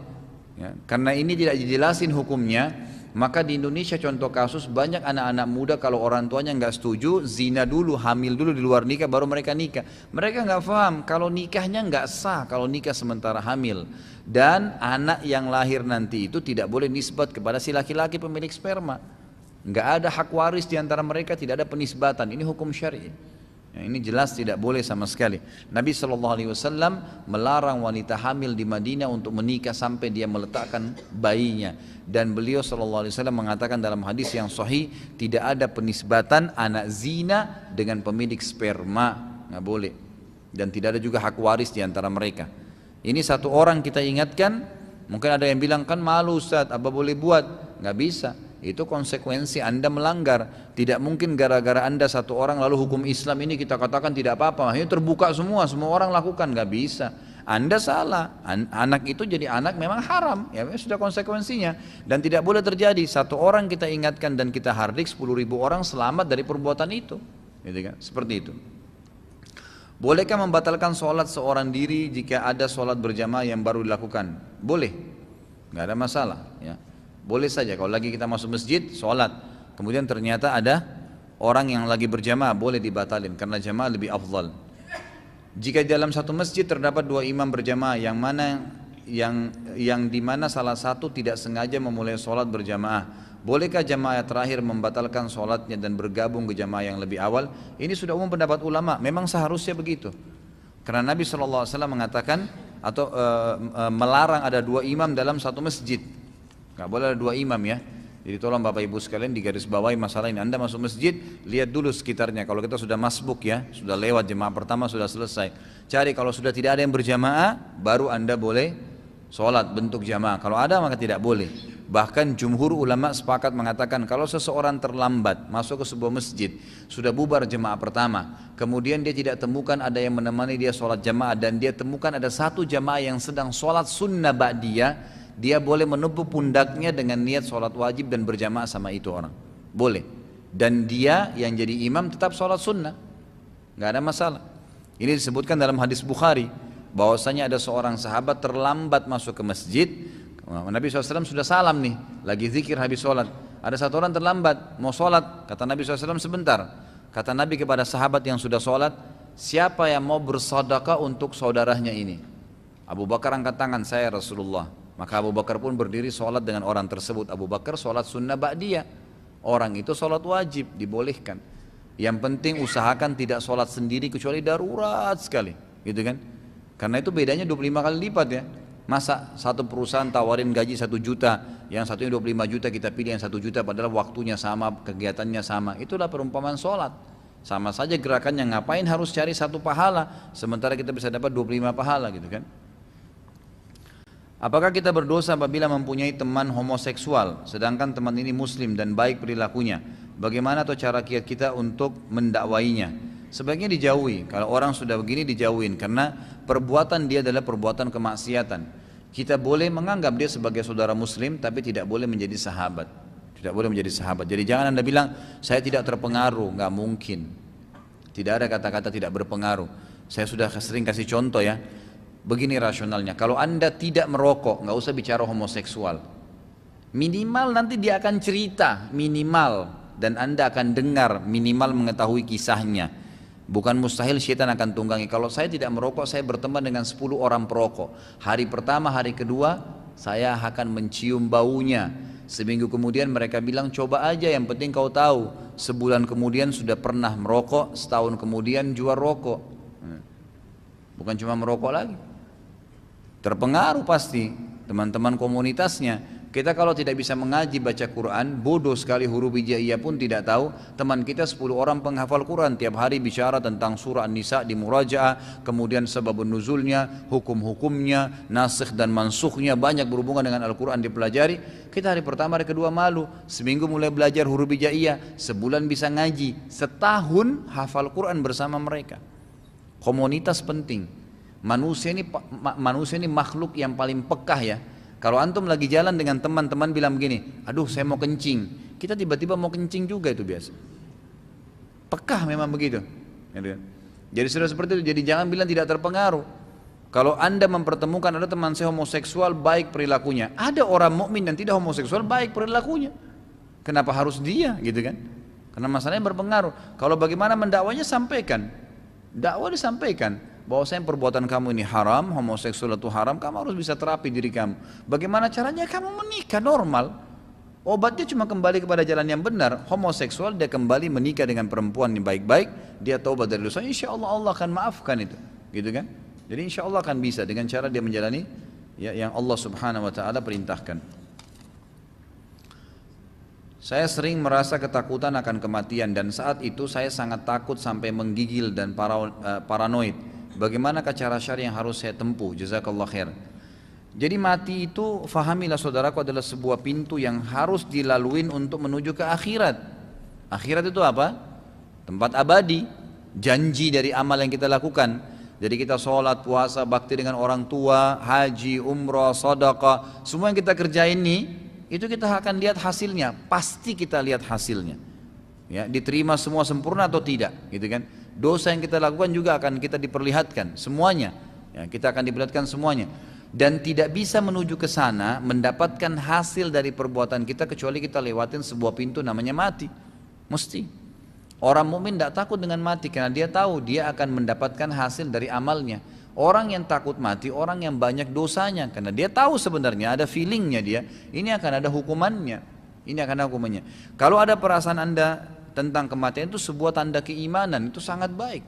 ya, karena ini tidak dijelasin hukumnya. Maka di Indonesia contoh kasus, banyak anak-anak muda kalau orang tuanya nggak setuju, zina dulu, hamil dulu di luar nikah, baru mereka nikah. Mereka nggak paham kalau nikahnya nggak sah kalau nikah sementara hamil. Dan anak yang lahir nanti itu tidak boleh nisbat kepada si laki-laki pemilik sperma. Nggak ada hak waris di antara mereka, tidak ada penisbatan. Ini hukum syar'i. Ya, ini jelas tidak boleh sama sekali. Nabi SAW melarang wanita hamil di Madinah untuk menikah sampai dia meletakkan bayinya. Dan beliau SAW mengatakan dalam hadis yang sahih, tidak ada penisbatan anak zina dengan pemilik sperma, nggak boleh. Dan tidak ada juga hak waris di antara mereka. Ini satu orang kita ingatkan. Mungkin ada yang bilang, kan malu Ustaz, apa boleh buat? Nggak bisa. Itu konsekuensi Anda melanggar. Tidak mungkin gara-gara Anda satu orang lalu hukum Islam ini kita katakan tidak apa-apa. Ini terbuka semua orang lakukan, nggak bisa. Anda salah. Anak itu jadi anak memang haram, ya sudah konsekuensinya. Dan tidak boleh terjadi satu orang kita ingatkan dan kita hardik 10.000 orang selamat dari perbuatan itu, gitu kan? Seperti itu. Bolehkah membatalkan sholat seorang diri jika ada sholat berjamaah yang baru dilakukan? Boleh, nggak ada masalah, ya. Boleh saja kalau lagi kita masuk masjid, sholat, kemudian ternyata ada orang yang lagi berjamaah, boleh dibatalin karena jamaah lebih afdal. Jika dalam satu masjid terdapat dua imam berjamaah, yang dimana salah satu tidak sengaja memulai sholat berjamaah, bolehkah jamaah terakhir membatalkan sholatnya dan bergabung ke jamaah yang lebih awal? Ini sudah umum pendapat ulama, memang seharusnya begitu. Karena Nabi SAW mengatakan atau melarang ada dua imam dalam satu masjid. Nggak boleh ada dua imam ya. Jadi tolong Bapak Ibu sekalian digarisbawahi masalah ini. Anda masuk masjid, lihat dulu sekitarnya. Kalau kita sudah masbuk ya, sudah lewat jemaah pertama sudah selesai. Cari kalau sudah tidak ada yang berjamaah, baru Anda boleh sholat bentuk jamaah. Kalau ada maka tidak boleh. Bahkan jumhur ulama sepakat mengatakan kalau seseorang terlambat masuk ke sebuah masjid, sudah bubar jemaah pertama, kemudian dia tidak temukan ada yang menemani dia sholat jamaah, dan dia temukan ada satu jamaah yang sedang sholat sunnah ba'diyah, dia boleh menepuk pundaknya dengan niat sholat wajib dan berjamaah sama itu orang. Boleh. Dan dia yang jadi imam tetap sholat sunnah. Nggak ada masalah. Ini disebutkan dalam hadis Bukhari, bahwasanya ada seorang sahabat terlambat masuk ke masjid. Nabi SAW sudah salam nih, lagi zikir habis sholat. Ada satu orang terlambat, mau sholat. Kata Nabi SAW sebentar. Kata Nabi kepada sahabat yang sudah sholat, siapa yang mau bersedekah untuk saudaranya ini? Abu Bakar angkat tangan, saya Rasulullah. Maka Abu Bakar pun berdiri sholat dengan orang tersebut. Abu Bakar sholat sunnah ba'diyah. Orang itu sholat wajib, dibolehkan. Yang penting usahakan tidak sholat sendiri kecuali darurat sekali, gitu kan? Karena itu bedanya 25 kali lipat ya. Masa satu perusahaan tawarin gaji 1 juta, yang satunya 25 juta kita pilih yang 1 juta padahal waktunya sama, kegiatannya sama. Itulah perumpamaan sholat. Sama saja gerakannya, ngapain harus cari satu pahala sementara kita bisa dapat 25 pahala gitu kan? Apakah kita berdosa apabila mempunyai teman homoseksual sedangkan teman ini muslim dan baik perilakunya? Bagaimana atau cara kita untuk mendakwainya? Sebaiknya dijauhi. Kalau orang sudah begini dijauhin, karena perbuatan dia adalah perbuatan kemaksiatan. Kita boleh menganggap dia sebagai saudara muslim, tapi tidak boleh menjadi sahabat. Tidak boleh menjadi sahabat. Jadi jangan Anda bilang saya tidak terpengaruh, nggak mungkin. Tidak ada kata-kata tidak berpengaruh. Saya sudah sering kasih contoh ya. Begini rasionalnya, kalau Anda tidak merokok, nggak usah bicara homoseksual. Minimal nanti dia akan cerita, minimal, dan Anda akan dengar, minimal mengetahui kisahnya. Bukan mustahil syaitan akan tunggangi. Kalau saya tidak merokok, saya berteman dengan 10 orang perokok. Hari pertama, hari kedua, saya akan mencium baunya. Seminggu kemudian mereka bilang, coba aja, yang penting kau tahu. Sebulan kemudian sudah pernah merokok, setahun kemudian jual rokok. Bukan cuma merokok lagi, terpengaruh pasti teman-teman komunitasnya. Kita kalau tidak bisa mengaji baca Quran, bodoh sekali, huruf hijaiyah pun tidak tahu. Teman kita 10 orang penghafal Quran, tiap hari bicara tentang surah An-Nisa di murajaah, kemudian sebabun nuzulnya, hukum-hukumnya, nasikh dan mansukhnya, banyak berhubungan dengan Al-Quran dipelajari. Kita hari pertama, hari kedua malu, seminggu mulai belajar huruf hijaiyah, sebulan bisa ngaji, setahun hafal Quran bersama mereka. Komunitas penting. Manusia ini makhluk yang paling pekah ya. Kalau antum lagi jalan dengan teman-teman bilang begini, aduh saya mau kencing, kita tiba-tiba mau kencing juga, itu biasa. Pekah memang begitu. Jadi sudah seperti itu, jadi jangan bilang tidak terpengaruh. Kalau anda mempertemukan ada teman saya homoseksual, baik perilakunya. Ada orang mukmin dan tidak homoseksual, baik perilakunya. Kenapa harus dia gitu kan? Karena masalahnya berpengaruh. Kalau bagaimana mendakwanya, sampaikan. Dakwah disampaikan bahwasanya perbuatan kamu ini haram, homoseksual itu haram, kamu harus bisa terapi diri kamu. Bagaimana caranya? Kamu menikah normal. Obatnya cuma kembali kepada jalan yang benar. Homoseksual dia kembali menikah dengan perempuan yang baik-baik, dia taubat dari dosa, insya Allah Allah akan maafkan itu, gitu kan? Jadi insya Allah akan bisa dengan cara dia menjalani ya, yang Allah Subhanahu Wa Taala perintahkan. Saya sering merasa ketakutan akan kematian dan saat itu saya sangat takut sampai menggigil dan paranoid. Bagaimanakah cara syar'i yang harus saya tempuh? Jazakallah khair. Jadi mati itu, fahamilah saudaraku, adalah sebuah pintu yang harus dilaluin untuk menuju ke akhirat. Akhirat itu apa? Tempat abadi, janji dari amal yang kita lakukan. Jadi kita sholat, puasa, bakti dengan orang tua, haji, umrah, sedekah, semua yang kita kerjain nih, itu kita akan lihat hasilnya. Pasti kita lihat hasilnya. Ya, diterima semua sempurna atau tidak, gitu kan? Dosa yang kita lakukan juga akan kita diperlihatkan semuanya. Ya, kita akan diperlihatkan semuanya. Dan tidak bisa menuju ke sana mendapatkan hasil dari perbuatan kita kecuali kita lewatin sebuah pintu namanya mati. Mesti. Orang mukmin tidak takut dengan mati karena dia tahu dia akan mendapatkan hasil dari amalnya. Orang yang takut mati, orang yang banyak dosanya, karena dia tahu sebenarnya ada feelingnya dia, ini akan ada hukumannya. Ini akan ada hukumannya. Kalau ada perasaan anda tentang kematian, itu sebuah tanda keimanan, itu sangat baik,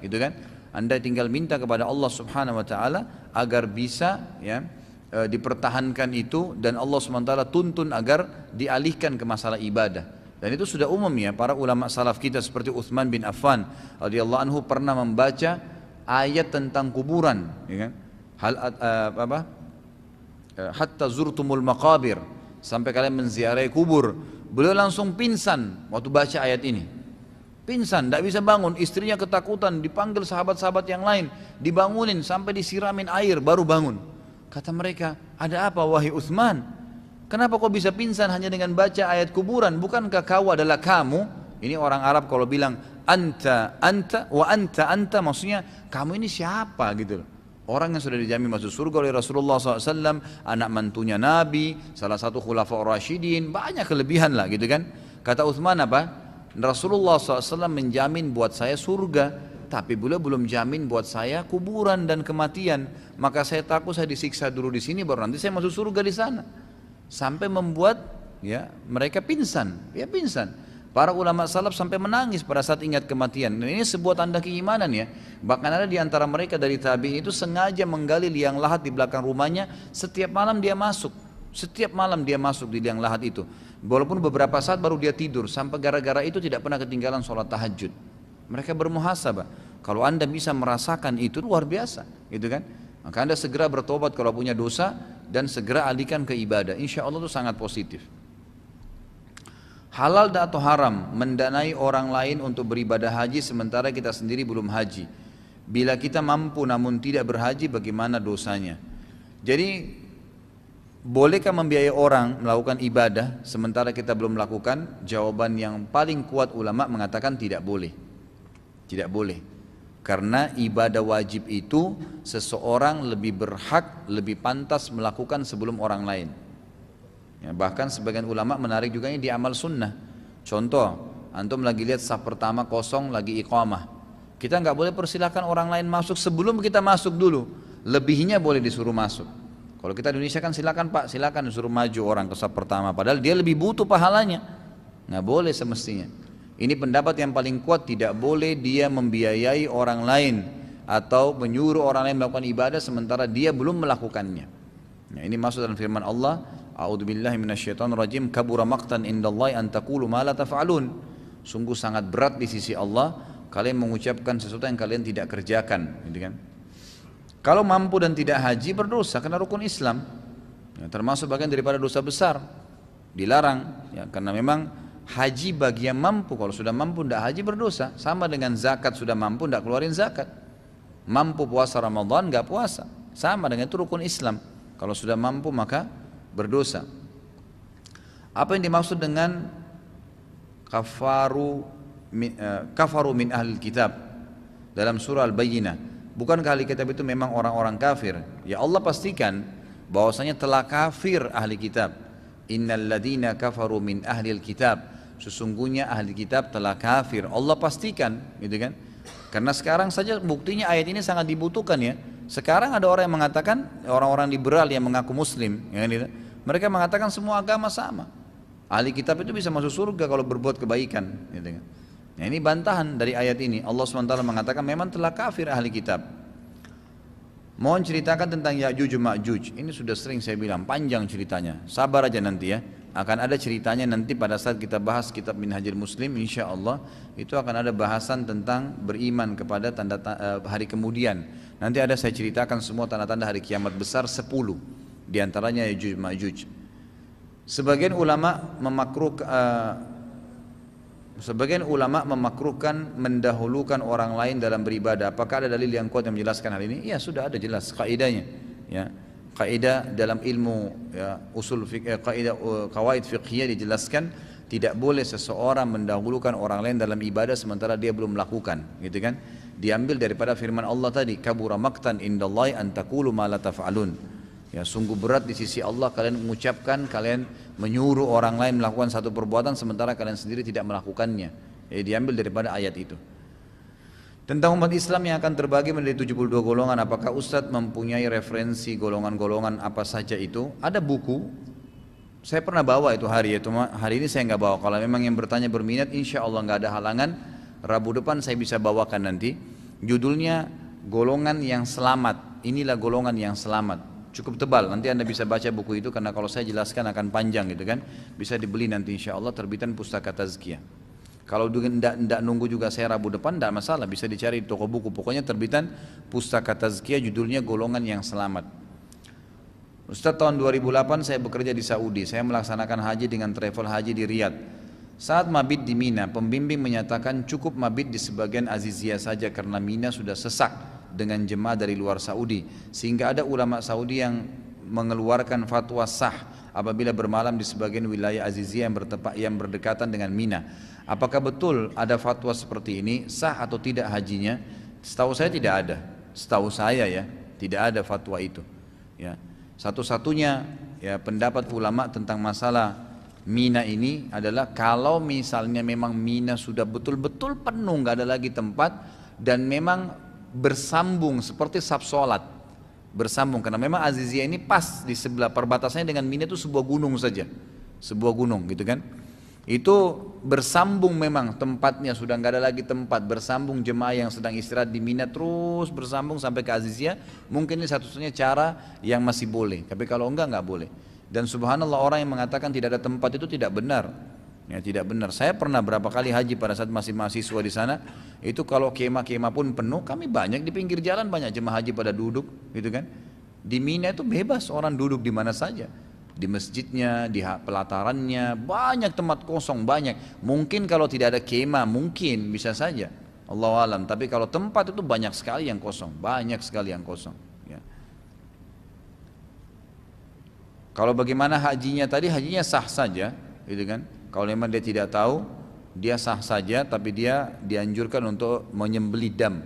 gitu kan? Anda tinggal minta kepada Allah Subhanahu Wa Taala agar bisa ya dipertahankan itu, dan Allah Subhanahu Wa Taala tuntun agar dialihkan ke masalah ibadah. Dan itu sudah umum ya, para ulama salaf kita seperti Utsman bin Affan radhiyallahu anhu pernah membaca ayat tentang kuburan, ya kan? Hatta zurtumul maqabir, sampai kalian menziarahi kubur. Beliau langsung pingsan waktu baca ayat ini. Pingsan, tidak bisa bangun. Istrinya ketakutan, dipanggil sahabat-sahabat yang lain, dibangunin sampai disiramin air baru bangun. Kata mereka, ada apa wahai Utsman? Kenapa kau bisa pingsan hanya dengan baca ayat kuburan? Bukankah kau adalah kamu? Ini orang Arab kalau bilang anta wa anta, maksudnya kamu ini siapa gitu loh. Orang yang sudah dijamin masuk surga oleh Rasulullah SAW, anak mantunya Nabi, salah satu khulafa Rasyidin, banyak kelebihan lah gitu kan. Kata Utsman apa? Rasulullah SAW menjamin buat saya surga, tapi beliau belum jamin buat saya kuburan dan kematian. Maka saya takut saya disiksa dulu di sini, baru nanti saya masuk surga di sana. Sampai membuat ya mereka pingsan, ya pingsan. Para ulama salaf sampai menangis pada saat ingat kematian. Dan ini sebuah tanda keimanan ya. Bahkan ada di antara mereka dari tabi'in itu sengaja menggali liang lahat di belakang rumahnya. Setiap malam dia masuk. Setiap malam dia masuk di liang lahat itu. Walaupun beberapa saat baru dia tidur. Sampai gara-gara itu tidak pernah ketinggalan sholat tahajud. Mereka bermuhasabah. Kalau anda bisa merasakan itu luar biasa, gitu kan? Maka anda segera bertobat kalau punya dosa dan segera alihkan ke ibadah. Insya Allah itu sangat positif. Halal atau haram mendanai orang lain untuk beribadah haji sementara kita sendiri belum haji? Bila kita mampu namun tidak berhaji, bagaimana dosanya? Jadi bolehkah membiayai orang melakukan ibadah sementara kita belum melakukan? Jawaban yang paling kuat ulama mengatakan tidak boleh. Tidak boleh. Karena ibadah wajib itu seseorang lebih berhak, lebih pantas melakukan sebelum orang lain. Ya, bahkan sebagian ulama menarik juga ini di amal sunnah. Contoh, antum lagi lihat saf pertama kosong lagi iqamah. Kita nggak boleh persilahkan orang lain masuk sebelum kita masuk dulu. Lebihnya boleh disuruh masuk. Kalau kita di Indonesia kan silakan Pak, silakan disuruh maju orang ke saf pertama. Padahal dia lebih butuh pahalanya. Nggak boleh semestinya. Ini pendapat yang paling kuat, tidak boleh dia membiayai orang lain atau menyuruh orang lain melakukan ibadah sementara dia belum melakukannya. Nah, ini masuk dalam firman Allah, A'udzubillahi minasyaitonirrajim, kabura maqtan indallahi an taqulu ma la taf'alun. Sungguh sangat berat di sisi Allah kalian mengucapkan sesuatu yang kalian tidak kerjakan, gitu kan? Kalau mampu dan tidak haji berdosa karena rukun Islam. Ya, termasuk bagian daripada dosa besar. Dilarang ya, karena memang haji bagi yang mampu. Kalau sudah mampu tidak haji berdosa. Sama dengan zakat, sudah mampu tidak keluarin zakat. Mampu puasa Ramadan nggak puasa. Sama dengan itu rukun Islam. Kalau sudah mampu maka berdosa. Apa yang dimaksud dengan kafaru min ahlil kitab dalam surah Al-Bayyinah? Bukankah ahli kitab itu memang orang-orang kafir? Ya Allah pastikan bahwasanya telah kafir ahli kitab. Innal ladina kafaru min ahlil kitab. Sesungguhnya ahli kitab telah kafir. Allah pastikan, gitu kan? Karena sekarang saja buktinya ayat ini sangat dibutuhkan ya. Sekarang ada orang yang mengatakan, orang-orang liberal yang mengaku muslim, ya kan, gitu? Mereka mengatakan semua agama sama. Ahli kitab itu bisa masuk surga kalau berbuat kebaikan, gitu kan? Nah, ini bantahan dari ayat ini. Allah SWT mengatakan memang telah kafir ahli kitab. Mohon ceritakan tentang Ya'juj Ma'juj. Ini sudah sering saya bilang, panjang ceritanya. Sabar aja nanti ya. Akan ada ceritanya nanti pada saat kita bahas kitab Minhajul Muslim, insya Allah itu akan ada bahasan tentang beriman kepada tanda hari kemudian. Nanti ada saya ceritakan semua tanda-tanda hari kiamat besar 10. Di antaranya Ya'juj Ma'juj. Sebagian ulama memakruhkan mendahulukan orang lain dalam beribadah. Apakah ada dalil yang kuat yang menjelaskan hal ini? Ya sudah ada jelas kaidahnya. Ya, kaidah dalam ilmu ya, usul fikih, kaidah qawaid fiqhiyah dijelaskan tidak boleh seseorang mendahulukan orang lain dalam ibadah sementara dia belum melakukan, gitu kan? Diambil daripada firman Allah tadi, kabura maqtan indallahi an taqulu ma la taf'alun. Ya, sungguh berat di sisi Allah kalian mengucapkan, kalian menyuruh orang lain melakukan satu perbuatan sementara kalian sendiri tidak melakukannya. Ya, diambil daripada ayat itu. Tentang umat Islam yang akan terbagi menjadi 72 golongan, apakah Ustadz mempunyai referensi golongan-golongan apa saja itu? Ada buku, saya pernah bawa itu hari ini saya nggak bawa. Kalau memang yang bertanya berminat, insya Allah nggak ada halangan. Rabu depan saya bisa bawakan nanti. Judulnya Golongan yang Selamat. Inilah golongan yang selamat. Cukup tebal, nanti Anda bisa baca buku itu karena kalau saya jelaskan akan panjang, gitu kan. Bisa dibeli nanti insya Allah, terbitan Pustaka Tazkiyah. Kalau tidak nunggu juga saya Rabu depan, tidak masalah, bisa dicari di toko buku. Pokoknya terbitan Pustaka Tazkiyah, judulnya Golongan yang Selamat. Ustaz, tahun 2008 saya bekerja di Saudi. Saya melaksanakan haji dengan travel haji di Riyadh. Saat mabit di Mina, pembimbing menyatakan cukup mabit di sebagian Aziziyah saja karena Mina sudah sesak dengan jemaah dari luar Saudi, sehingga ada ulama Saudi yang mengeluarkan fatwa sah apabila bermalam di sebagian wilayah Aziziyah yang berdekatan dengan Mina. Apakah betul ada fatwa seperti ini? Sah atau tidak hajinya? Setahu saya tidak ada. Setahu saya ya, tidak ada fatwa itu. Ya, satu-satunya ya pendapat ulama tentang masalah Mina ini adalah kalau misalnya memang Mina sudah betul-betul penuh, nggak ada lagi tempat dan memang bersambung seperti saf sholat, bersambung karena memang Aziziyah ini pas di sebelah perbatasannya dengan Mina itu sebuah gunung saja, sebuah gunung, gitu kan? Itu bersambung memang tempatnya sudah nggak ada lagi tempat, bersambung jemaah yang sedang istirahat di Mina terus bersambung sampai ke Aziziyah. Mungkin ini satu-satunya cara yang masih boleh, tapi kalau nggak boleh. Dan subhanallah orang yang mengatakan tidak ada tempat itu tidak benar. Ya, tidak benar. Saya pernah berapa kali haji pada saat masih mahasiswa di sana. Itu kalau kemah-kemah pun penuh, kami banyak di pinggir jalan, banyak jemaah haji pada duduk, gitu kan? Di Mina itu bebas orang duduk di mana saja. Di masjidnya, di pelatarannya, banyak tempat kosong, banyak. Mungkin kalau tidak ada kemah, mungkin bisa saja. Allahu alam. Tapi kalau tempat itu banyak sekali yang kosong, banyak sekali yang kosong. Ya. Kalau bagaimana hajinya tadi, hajinya sah saja, gitu kan? Kalau memang dia tidak tahu, dia sah saja, tapi dia dianjurkan untuk menyembelih dam.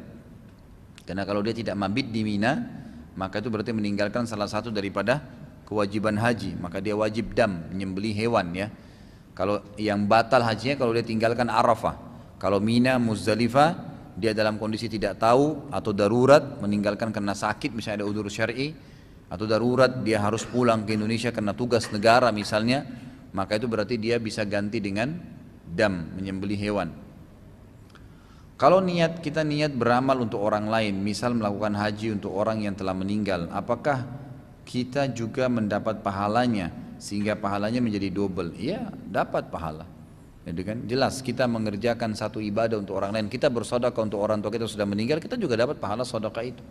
Karena kalau dia tidak mabit di Mina, maka itu berarti meninggalkan salah satu daripada kewajiban haji, maka dia wajib dam, menyembelih hewan ya. Kalau yang batal hajinya kalau dia tinggalkan Arafah. Kalau Mina, Muzdalifah, dia dalam kondisi tidak tahu atau darurat, meninggalkan karena sakit misalnya ada udzur syar'i, atau darurat dia harus pulang ke Indonesia karena tugas negara misalnya, maka itu berarti dia bisa ganti dengan dam, menyembelih hewan. Kalau kita niat beramal untuk orang lain, misal melakukan haji untuk orang yang telah meninggal, apakah kita juga mendapat pahalanya sehingga pahalanya menjadi double? Iya, dapat pahala. Jadi kan jelas kita mengerjakan satu ibadah untuk orang lain, kita bersedekah untuk orang tua kita sudah meninggal, kita juga dapat pahala sedekah itu.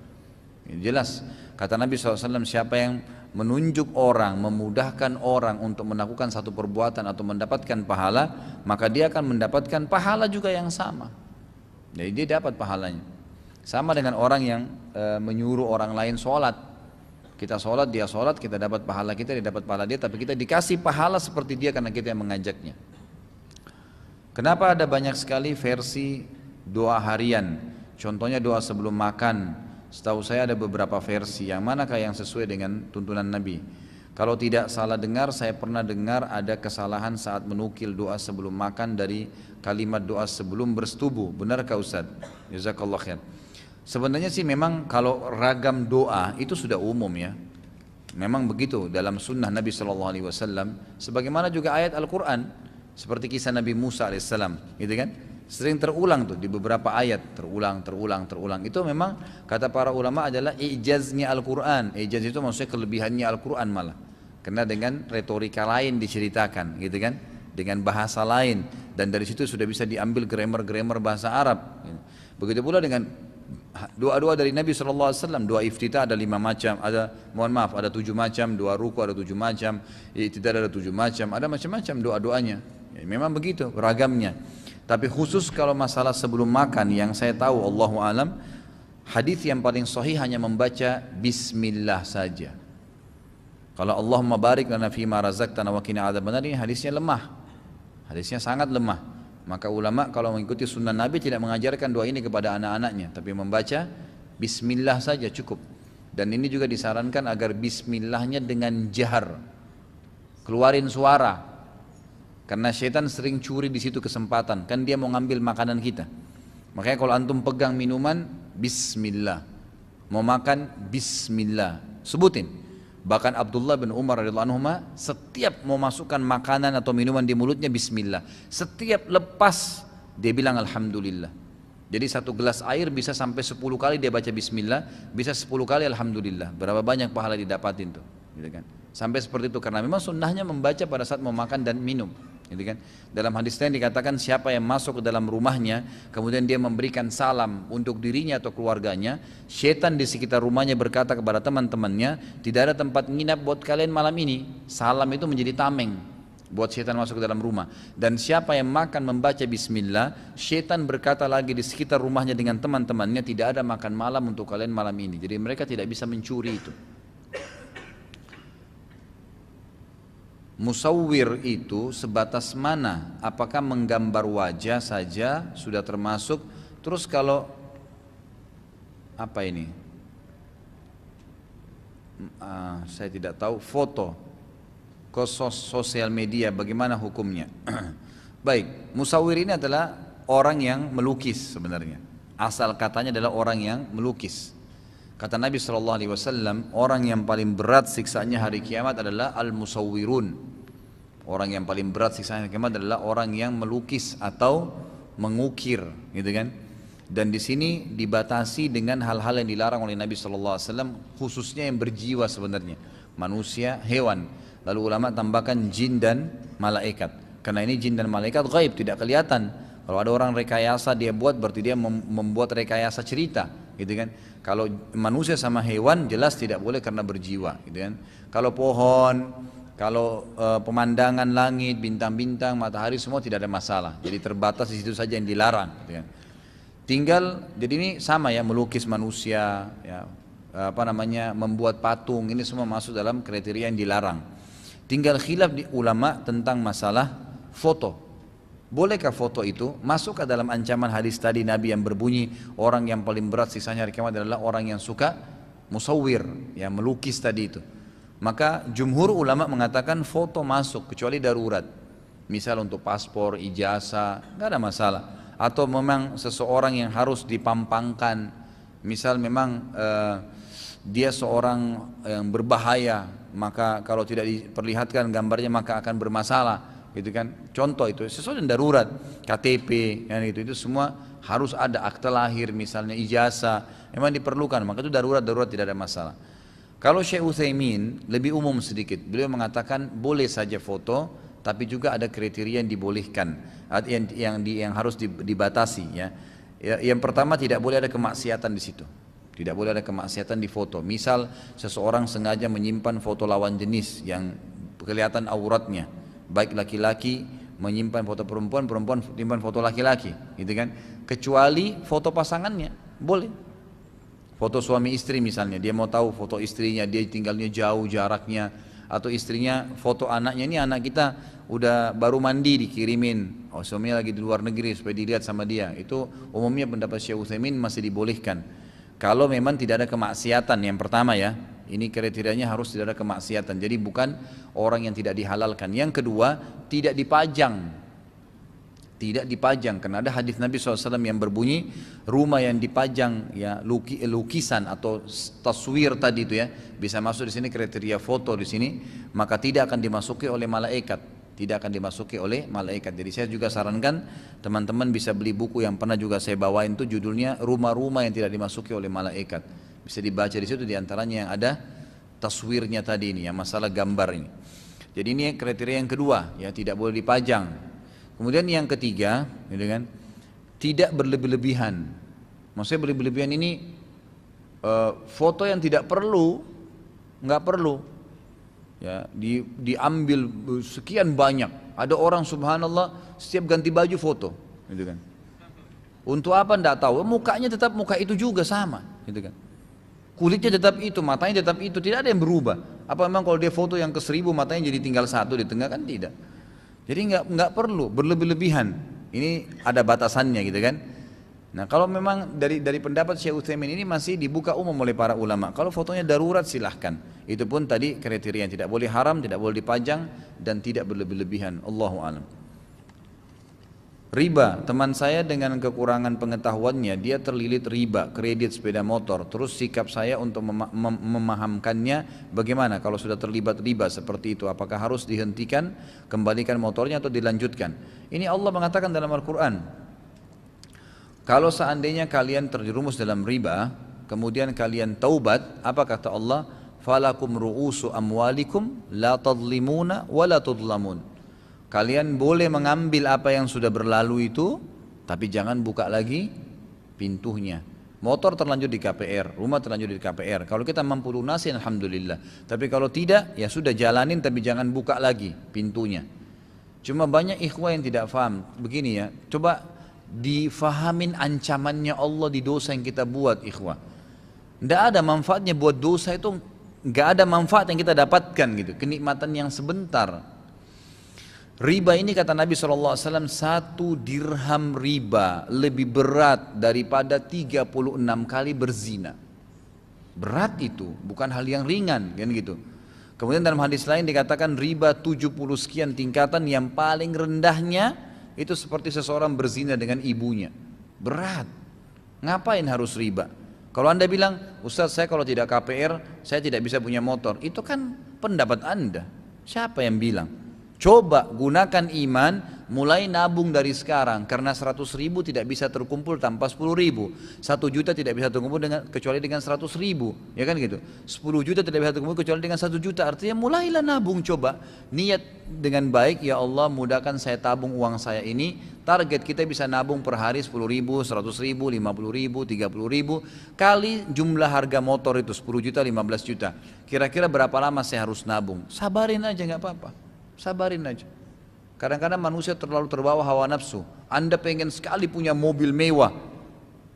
Jelas kata Nabi SAW, siapa yang menunjuk orang, memudahkan orang untuk melakukan satu perbuatan atau mendapatkan pahala, maka dia akan mendapatkan pahala juga yang sama. Jadi dia dapat pahalanya. Sama dengan orang yang menyuruh orang lain sholat. Kita sholat, dia sholat, kita dapat pahala kita, dia dapat pahala dia, tapi kita dikasih pahala seperti dia karena kita yang mengajaknya. Kenapa ada banyak sekali versi doa harian? Contohnya doa sebelum makan. Setahu saya ada beberapa versi. Yang manakah yang sesuai dengan tuntunan Nabi? Kalau tidak salah dengar, saya pernah dengar ada kesalahan saat menukil doa sebelum makan dari kalimat doa sebelum bersetubuh. Benarkah Ustaz? Jazakallah khair. Sebenarnya sih memang kalau ragam doa itu sudah umum ya. Memang begitu dalam sunnah Nabi SAW. Sebagaimana juga ayat Al-Quran. Seperti kisah Nabi Musa AS, gitu kan? Sering terulang tuh di beberapa ayat, terulang. Itu memang kata para ulama adalah ijaznya Al-Quran. Ijaz itu maksudnya kelebihannya Al-Quran malah. Karena dengan retorika lain diceritakan, gitu kan? Dengan bahasa lain, dan dari situ sudah bisa diambil grammar bahasa Arab. Begitu pula dengan doa-doa dari Nabi SAW. Doa iftitah ada 5 macam, ada 7 macam, doa ruku ada 7 macam, iktidal ada 7 macam, ada macam-macam doa-doanya. Ya, memang begitu ragamnya. Tapi khusus kalau masalah sebelum makan yang saya tahu Allahu alam, hadis yang paling sahih hanya membaca bismillah saja. Kalau Allahumma barik lana fima razaqtana wa qina adzabannar, ini hadisnya lemah. Hadisnya sangat lemah. Maka ulama kalau mengikuti sunnah Nabi tidak mengajarkan doa ini kepada anak-anaknya, tapi membaca bismillah saja cukup. Dan ini juga disarankan agar bismillahnya dengan jahar, keluarin suara. Karena syaitan sering curi di situ kesempatan, kan dia mau ngambil makanan kita. Makanya kalau antum pegang minuman, bismillah. Mau makan, bismillah. Sebutin. Bahkan Abdullah bin Umar radhiyallahu anhu setiap mau masukkan makanan atau minuman di mulutnya bismillah. Setiap lepas dia bilang alhamdulillah. Jadi satu gelas air bisa sampai 10 kali dia baca bismillah, bisa 10 kali alhamdulillah. Berapa banyak pahala didapatin tuh, gitu kan? Sampai seperti itu karena memang sunnahnya membaca pada saat mau makan dan minum, gitu kan? Dalam hadis lain dikatakan siapa yang masuk ke dalam rumahnya kemudian dia memberikan salam untuk dirinya atau keluarganya, syaitan di sekitar rumahnya berkata kepada teman-temannya, tidak ada tempat nginap buat kalian malam ini. Salam itu menjadi tameng buat syaitan masuk ke dalam rumah. Dan siapa yang makan membaca bismillah, syaitan berkata lagi di sekitar rumahnya dengan teman-temannya, tidak ada makan malam untuk kalian malam ini. Jadi mereka tidak bisa mencuri itu. Musawwir itu sebatas mana? Apakah menggambar wajah saja sudah termasuk? Terus kalau apa ini? Saya tidak tahu, foto ke sosial media bagaimana hukumnya? Baik, musawwir ini adalah orang yang melukis sebenarnya. Asal katanya adalah orang yang melukis. Kata Nabi SAW, orang yang paling berat siksaannya hari kiamat adalah al-musawwirun. Orang yang paling berat siksaannya hari kiamat adalah orang yang melukis atau mengukir, gitu kan? Dan di sini dibatasi dengan hal-hal yang dilarang oleh Nabi SAW, khususnya yang berjiwa sebenarnya, manusia, hewan. Lalu ulama tambahkan jin dan malaikat. Karena ini jin dan malaikat gaib, tidak kelihatan. Kalau ada orang rekayasa dia buat, berarti dia membuat rekayasa cerita, gitu kan? Kalau manusia sama hewan jelas tidak boleh karena berjiwa, gitu kan? Kalau pohon, kalau pemandangan langit, bintang-bintang, matahari semua tidak ada masalah. Jadi terbatas di situ saja yang dilarang, gitu kan? Tinggal, jadi ini sama ya, melukis manusia, ya, membuat patung, ini semua masuk dalam kriteria yang dilarang. Tinggal khilaf di ulama tentang masalah foto. Bolehkah foto itu masuk ke dalam ancaman hadis tadi Nabi yang berbunyi orang yang paling berat sisanya hari kiamat adalah orang yang suka musawwir, yang melukis tadi itu. Maka jumhur ulama mengatakan foto masuk kecuali darurat. Misal untuk paspor, ijazah, nggak ada masalah. Atau memang seseorang yang harus dipampangkan, misal memang dia seorang yang berbahaya, maka kalau tidak diperlihatkan gambarnya maka akan bermasalah, gitu kan? Contoh itu sesuatu yang darurat, KTP, kan itu semua harus ada, akte lahir misalnya, ijazah, memang diperlukan, maka itu darurat tidak ada masalah. Kalau Syekh Utsaimin lebih umum sedikit, beliau mengatakan boleh saja foto, tapi juga ada kriteria yang dibolehkan, yang harus dibatasi ya. Yang pertama, tidak boleh ada kemaksiatan di situ. Tidak boleh ada kemaksiatan di foto. Misal seseorang sengaja menyimpan foto lawan jenis yang kelihatan auratnya, baik laki-laki menyimpan foto perempuan, perempuan menyimpan foto laki-laki, gitu kan? Kecuali foto pasangannya, boleh. Foto suami istri misalnya, dia mau tahu foto istrinya, dia tinggalnya jauh jaraknya, atau istrinya foto anaknya, ini anak kita udah baru mandi dikirimin, oh suaminya lagi di luar negeri supaya dilihat sama dia. Itu umumnya pendapat Syekh Utsaimin masih dibolehkan. Kalau memang tidak ada kemaksiatan, yang pertama ya, ini kriterianya harus tidak ada kemaksiatan. Jadi bukan orang yang tidak dihalalkan. Yang kedua, tidak dipajang. Tidak dipajang, karena ada hadis Nabi SAW yang berbunyi, rumah yang dipajang ya lukisan atau taswir tadi itu ya, bisa masuk di sini kriteria foto di sini, maka tidak akan dimasuki oleh malaikat, tidak akan dimasuki oleh malaikat. Jadi saya juga sarankan teman-teman bisa beli buku yang pernah juga saya bawain, itu judulnya Rumah-rumah yang tidak dimasuki oleh malaikat. Bisa dibaca di situ, diantaranya yang ada taswirnya tadi ini, yang masalah gambar ini. Jadi ini kriteria yang kedua, ya tidak boleh dipajang. Kemudian yang ketiga, gitu kan, tidak berlebih-lebihan. Maksudnya berlebih-lebihan ini foto yang tidak perlu, nggak perlu. Ya, diambil sekian banyak. Ada orang subhanallah setiap ganti baju foto, gitu kan. Untuk apa nggak tahu. Mukanya tetap muka itu juga sama, gitu kan. Kulitnya tetap itu, matanya tetap itu, tidak ada yang berubah. Apa memang kalau dia foto yang ke 1000 matanya jadi tinggal satu di tengah, kan tidak. Jadi nggak perlu berlebih-lebihan. Ini ada batasannya, gitu kan. Nah kalau memang dari pendapat Syekh Utsaimin ini masih dibuka umum oleh para ulama. Kalau fotonya darurat silahkan. Itu pun tadi kriteria yang tidak boleh haram, tidak boleh dipajang, dan tidak berlebih-lebihan. Allahu a'lam. Riba, teman saya dengan kekurangan pengetahuannya, dia terlilit riba, kredit sepeda motor. Terus sikap saya untuk memahamkannya bagaimana kalau sudah terlibat riba seperti itu? Apakah harus dihentikan, kembalikan motornya atau dilanjutkan? Ini Allah mengatakan dalam Al-Quran, kalau seandainya kalian terjerumus dalam riba, kemudian kalian taubat, apa kata Allah? Falakum ru'usu amwalikum la tadlimuna wa la tudlamun. Kalian boleh mengambil apa yang sudah berlalu itu, tapi jangan buka lagi pintunya. Motor terlanjur di KPR, rumah terlanjur di KPR. Kalau kita mampu lunasin, alhamdulillah. Tapi kalau tidak, ya sudah jalanin, tapi jangan buka lagi pintunya. Cuma banyak ikhwah yang tidak paham. Begini ya, coba difahamin ancamannya Allah di dosa yang kita buat, ikhwah. Tidak ada manfaatnya buat dosa itu, nggak ada manfaat yang kita dapatkan gitu, kenikmatan yang sebentar. Riba ini kata Nabi SAW, 1 dirham riba lebih berat daripada 36 kali berzina. Berat itu, bukan hal yang ringan, kan gitu. Kemudian dalam hadis lain dikatakan riba 70 sekian tingkatan, yang paling rendahnya itu seperti seseorang berzina dengan ibunya. Berat. Ngapain harus riba? Kalau anda bilang, Ustaz saya kalau tidak KPR, saya tidak bisa punya motor. Itu kan pendapat anda. Siapa yang bilang? Coba gunakan iman, mulai nabung dari sekarang, karena 100.000 tidak bisa terkumpul tanpa 10.000. 1 juta tidak bisa terkumpul kecuali dengan 100.000, ya kan gitu. 10 juta tidak bisa terkumpul kecuali dengan 1 juta. Artinya mulailah nabung, coba niat dengan baik, ya Allah mudahkan saya tabung uang saya ini. Target kita bisa nabung per hari 10.000, 100.000, 50.000, 30.000 kali jumlah harga motor itu 10 juta, 15 juta. Kira-kira berapa lama saya harus nabung? Sabarin aja, nggak apa-apa. Sabarin aja. Kadang-kadang manusia terlalu terbawa hawa nafsu. Anda pengen sekali punya mobil mewah.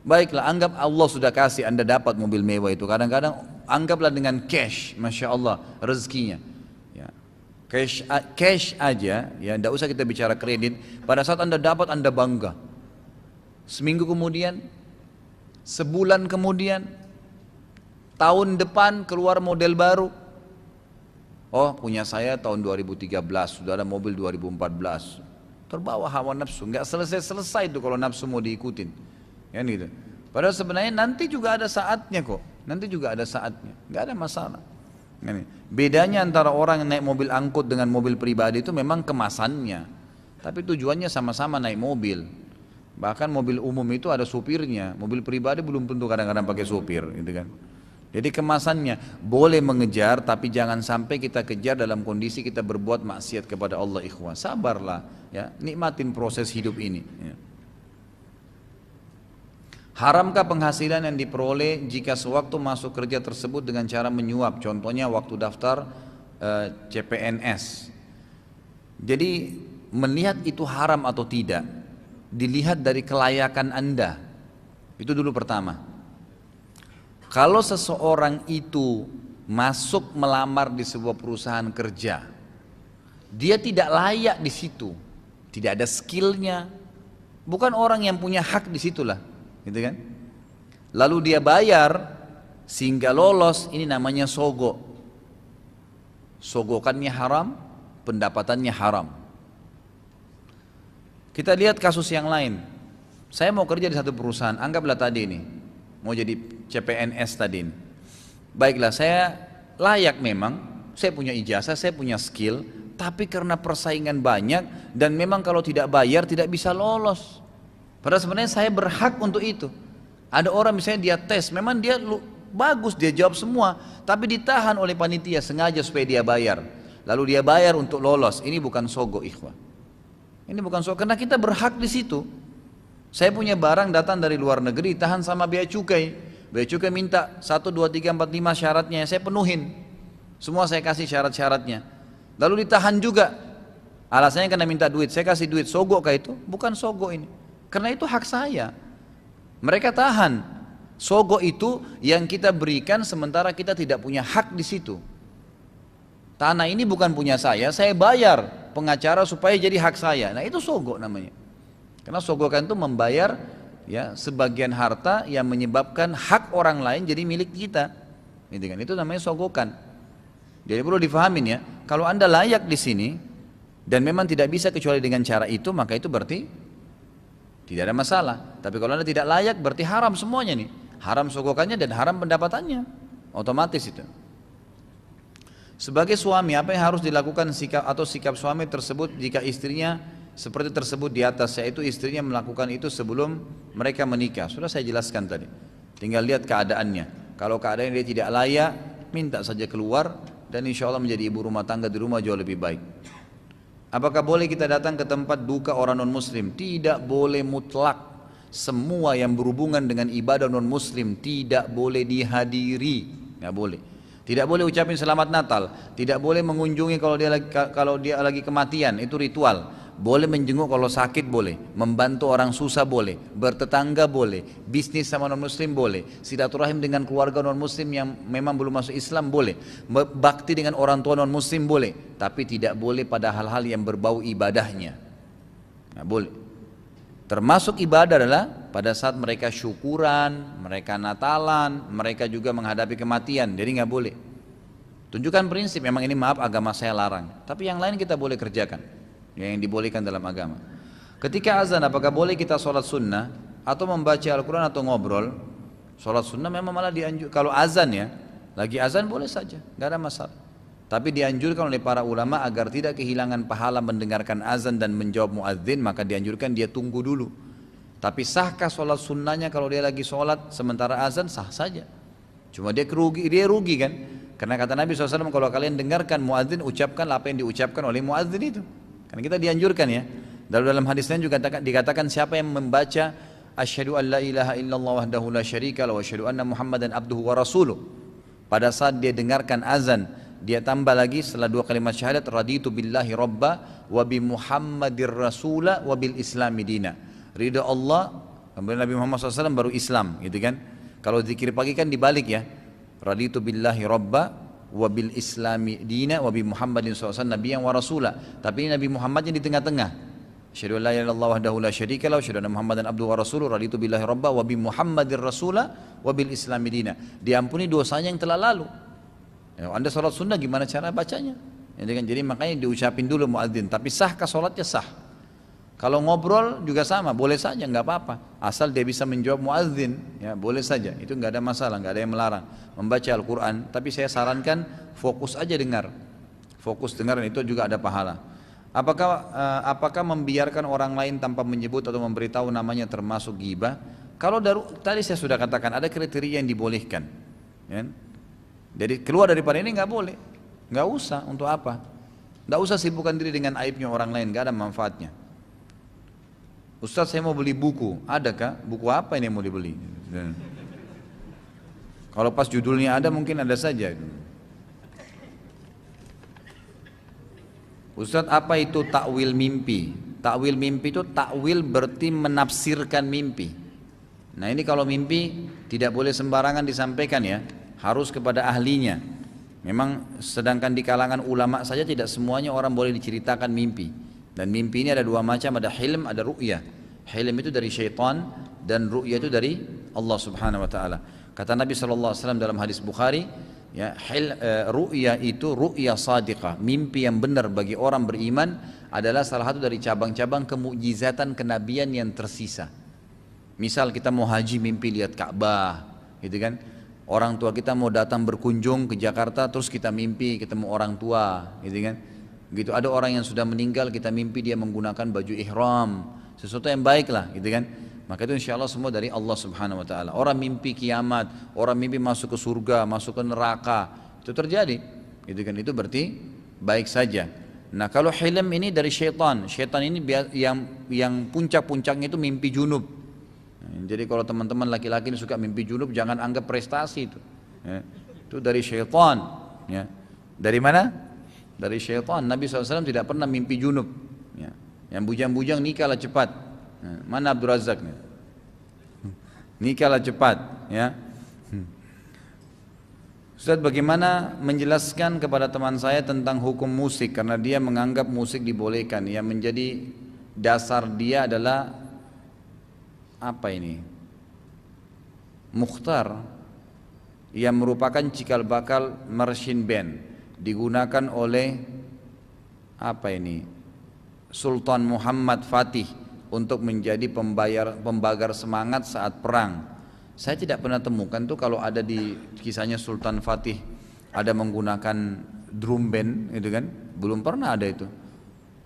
Baiklah, anggap Allah sudah kasih Anda dapat mobil mewah itu. Kadang-kadang anggaplah dengan cash, Masya Allah, rezekinya. Ya. Cash aja, ya, tidak usah kita bicara kredit. Pada saat Anda dapat, Anda bangga. Seminggu kemudian, sebulan kemudian, tahun depan keluar model baru. Oh punya saya tahun 2013, sudah ada mobil 2014. Terbawa hawa nafsu, nggak selesai-selesai itu kalau nafsu mau diikutin. Kan gitu. Padahal sebenarnya nanti juga ada saatnya kok, nanti juga ada saatnya, nggak ada masalah. Bedanya antara orang yang naik mobil angkut dengan mobil pribadi itu memang kemasannya, tapi tujuannya sama-sama naik mobil. Bahkan mobil umum itu ada supirnya, mobil pribadi belum tentu kadang-kadang pakai supir, gitu kan. Jadi kemasannya boleh mengejar, tapi jangan sampai kita kejar dalam kondisi kita berbuat maksiat kepada Allah. Ikhwan, sabarlah, ya, nikmatin proses hidup ini. Ya. Haramkah penghasilan yang diperoleh jika sewaktu masuk kerja tersebut dengan cara menyuap? Contohnya waktu daftar CPNS. Jadi melihat itu haram atau tidak dilihat dari kelayakan Anda. Itu dulu pertama. Kalau seseorang itu masuk melamar di sebuah perusahaan kerja, dia tidak layak di situ, tidak ada skillnya, bukan orang yang punya hak di situlah, gitu kan? Lalu dia bayar sehingga lolos, ini namanya sogo. Sogokannya haram, pendapatannya haram. Kita lihat kasus yang lain. Saya mau kerja di satu perusahaan, anggaplah tadi ini, mau jadi CPNS tadi ini. Baiklah, saya layak memang, saya punya ijazah, saya punya skill, tapi karena persaingan banyak dan memang kalau tidak bayar tidak bisa lolos. Padahal sebenarnya saya berhak untuk itu. Ada orang misalnya dia tes, memang dia bagus, dia jawab semua, tapi ditahan oleh panitia sengaja supaya dia bayar. Lalu dia bayar untuk lolos. Ini bukan sogo, ikhwah. Ini bukan sogo, karena kita berhak di situ. Saya punya barang datang dari luar negeri, tahan sama bea cukai. Bea cukai minta 1, 2, 3, 4, 5 syaratnya, saya penuhin. Semua saya kasih syarat-syaratnya. Lalu ditahan juga. Alasannya karena minta duit, saya kasih duit. Sogo kah itu? Bukan sogo ini. Karena itu hak saya. Mereka tahan. Sogo itu yang kita berikan sementara kita tidak punya hak di situ. Tanah ini bukan punya saya bayar pengacara supaya jadi hak saya. Nah itu sogo namanya. Karena sogokan itu membayar ya sebagian harta yang menyebabkan hak orang lain jadi milik kita. Gitu kan? Itu namanya sogokan. Jadi perlu difahamin ya. Kalau Anda layak di sini dan memang tidak bisa kecuali dengan cara itu, maka itu berarti tidak ada masalah. Tapi kalau Anda tidak layak berarti haram semuanya nih. Haram sogokannya dan haram pendapatannya. Otomatis itu. Sebagai suami, apa yang harus dilakukan sikap suami tersebut jika istrinya seperti tersebut di atas, yaitu istrinya melakukan itu sebelum mereka menikah? Sudah saya jelaskan tadi. Tinggal lihat keadaannya. Kalau keadaan dia tidak layak, minta saja keluar dan insya Allah menjadi ibu rumah tangga di rumah jauh lebih baik. Apakah boleh kita datang ke tempat duka orang non muslim? Tidak boleh mutlak. Semua yang berhubungan dengan ibadah non muslim tidak boleh dihadiri. Nggak boleh. Tidak boleh ucapin selamat Natal. Tidak boleh mengunjungi kalau dia lagi kematian, itu ritual. Boleh menjenguk kalau sakit boleh, membantu orang susah boleh, bertetangga boleh, bisnis sama non muslim boleh, silaturahim dengan keluarga non muslim yang memang belum masuk Islam boleh, bakti dengan orang tua non muslim boleh, tapi tidak boleh pada hal-hal yang berbau ibadahnya. Nggak boleh. Termasuk ibadah adalah pada saat mereka syukuran, mereka Natalan, mereka juga menghadapi kematian, jadi nggak boleh. Tunjukkan prinsip, memang ini maaf agama saya larang, tapi yang lain kita boleh kerjakan. Yang dibolehkan dalam agama. Ketika azan, apakah boleh kita sholat sunnah atau membaca Al-Quran atau ngobrol? Sholat sunnah memang malah dianjurkan. Kalau azan ya, lagi azan boleh saja, nggak ada masalah. Tapi dianjurkan oleh para ulama agar tidak kehilangan pahala mendengarkan azan dan menjawab muadzin, maka dianjurkan dia tunggu dulu. Tapi sahkah sholat sunnahnya kalau dia lagi sholat sementara azan? Sah saja. Cuma dia rugi kan? Karena kata Nabi SAW, kalau kalian dengarkan muadzin, ucapkan apa yang diucapkan oleh muadzin itu. Karena kita dianjurkan ya. Dalam hadis lain juga dikatakan siapa yang membaca asyhadu an la ilaha illallah wahdahu la syarika lahu wa asyhadu anna muhammadan abduhu wa rasuluh, pada saat dia dengarkan azan, dia tambah lagi setelah 2 kalimat syahadat, raditu billahi rabba wa bi muhammadir rasula wa bil islami dina. Ridha Allah, kemudian Nabi Muhammad SAW baru Islam, gitu kan. Kalau zikir pagi kan dibalik ya, raditu billahi rabba wabil islami dina wabi Muhammadin SAW nabiyyan wa rasula. Tapi ini Nabi Muhammadnya di tengah-tengah. Asyhadu an la ilaha illallah wahdahu la syarika lahu, asyhadu anna Muhammadan abduhu wa rasuluh, raditu billahi rabba wabi Muhammadir rasula wabil islami dina. Diampuni dosanya yang telah lalu. Ya, Anda sholat sunnah gimana cara bacanya? Jadi makanya diucapin dulu muadzin. Tapi sahkah sholatnya? Sah. Kalau ngobrol juga sama, boleh saja, nggak apa-apa. Asal dia bisa menjawab muadzin, ya boleh saja. Itu nggak ada masalah, nggak ada yang melarang. Membaca Al-Quran, tapi saya sarankan fokus aja dengar. Fokus dengar dan itu juga ada pahala. Apakah membiarkan orang lain tanpa menyebut atau memberitahu namanya termasuk ghibah? Kalau tadi saya sudah katakan ada kriteria yang dibolehkan. Ya. Jadi keluar daripada ini nggak boleh, nggak usah. Untuk apa? Nggak usah sibukkan diri dengan aibnya orang lain, nggak ada manfaatnya. Ustaz saya mau beli buku, adakah? Buku apa ini yang mau dibeli? Kalau pas judulnya ada mungkin ada saja. Ustaz apa itu takwil mimpi? Takwil mimpi itu takwil berarti menafsirkan mimpi. Nah ini kalau mimpi tidak boleh sembarangan disampaikan ya, harus kepada ahlinya. Memang sedangkan di kalangan ulama saja tidak semuanya orang boleh diceritakan mimpi. Dan mimpi ini ada dua macam, ada hilm, ada ru'yah. Hilm itu dari syaitan dan ru'yah itu dari Allah Subhanahu wa taala. Kata Nabi SAW dalam hadis Bukhari, ya, ru'yah itu ru'yah sadiqah, mimpi yang benar bagi orang beriman adalah salah satu dari cabang-cabang kemukjizatan kenabian yang tersisa. Misal kita mau haji mimpi lihat Ka'bah, gitu kan? Orang tua kita mau datang berkunjung ke Jakarta terus kita mimpi ketemu orang tua, gitu kan? Gitu ada orang yang sudah meninggal kita mimpi dia menggunakan baju ihram, sesuatu yang baik lah, gitu kan? Maka itu insya Allah semua dari Allah Subhanahu Wa Taala. Orang mimpi kiamat, orang mimpi masuk ke surga, masuk ke neraka, itu terjadi, gitu kan? Itu berarti baik saja. Nah kalau hilm ini dari syaitan, syaitan ini yang puncak-puncaknya itu mimpi junub. Jadi kalau teman-teman laki-laki ini suka mimpi junub, jangan anggap prestasi itu. Ya. Itu dari syaitan. Ya. Dari mana? Dari syaitan. Nabi SAW tidak pernah mimpi junub. Ya. Yang bujang-bujang nikahlah cepat. Ya. Mana Abdul Razak nih? Nikahlah cepat. Ya. Ustaz, bagaimana menjelaskan kepada teman saya tentang hukum musik karena dia menganggap musik dibolehkan. Yang menjadi dasar dia adalah apa ini? Mukhtar yang merupakan cikal bakal marching band digunakan oleh apa ini? Sultan Muhammad Fatih untuk menjadi pembagar semangat saat perang. Saya tidak pernah temukan tuh kalau ada di kisahnya Sultan Fatih ada menggunakan drum band, gitu kan? Belum pernah ada itu.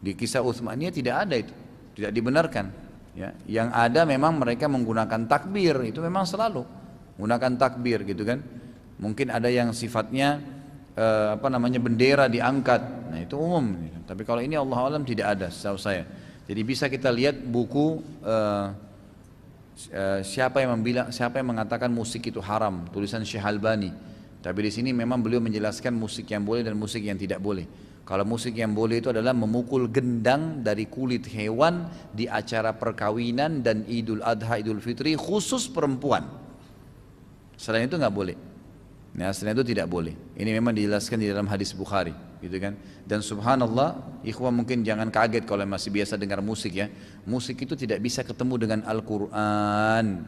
Di kisah Utsmaniyah tidak ada itu, tidak dibenarkan. Ya, yang ada memang mereka menggunakan takbir, itu memang selalu menggunakan takbir, gitu kan? Mungkin ada yang sifatnya bendera diangkat, nah itu umum. Tapi kalau ini Allah alam tidak ada, setahu saya. Jadi bisa kita lihat buku siapa yang mengatakan musik itu haram, tulisan Syekh Albani. Tapi di sini memang beliau menjelaskan musik yang boleh dan musik yang tidak boleh. Kalau musik yang boleh itu adalah memukul gendang dari kulit hewan di acara perkawinan dan Idul Adha, Idul Fitri khusus perempuan. Selain itu nggak boleh. Nah, selain itu tidak boleh. Ini memang dijelaskan di dalam hadis Bukhari, gitu kan? Dan subhanallah, ikhwan mungkin jangan kaget kalau masih biasa dengar musik ya. Musik itu tidak bisa ketemu dengan Al-Quran.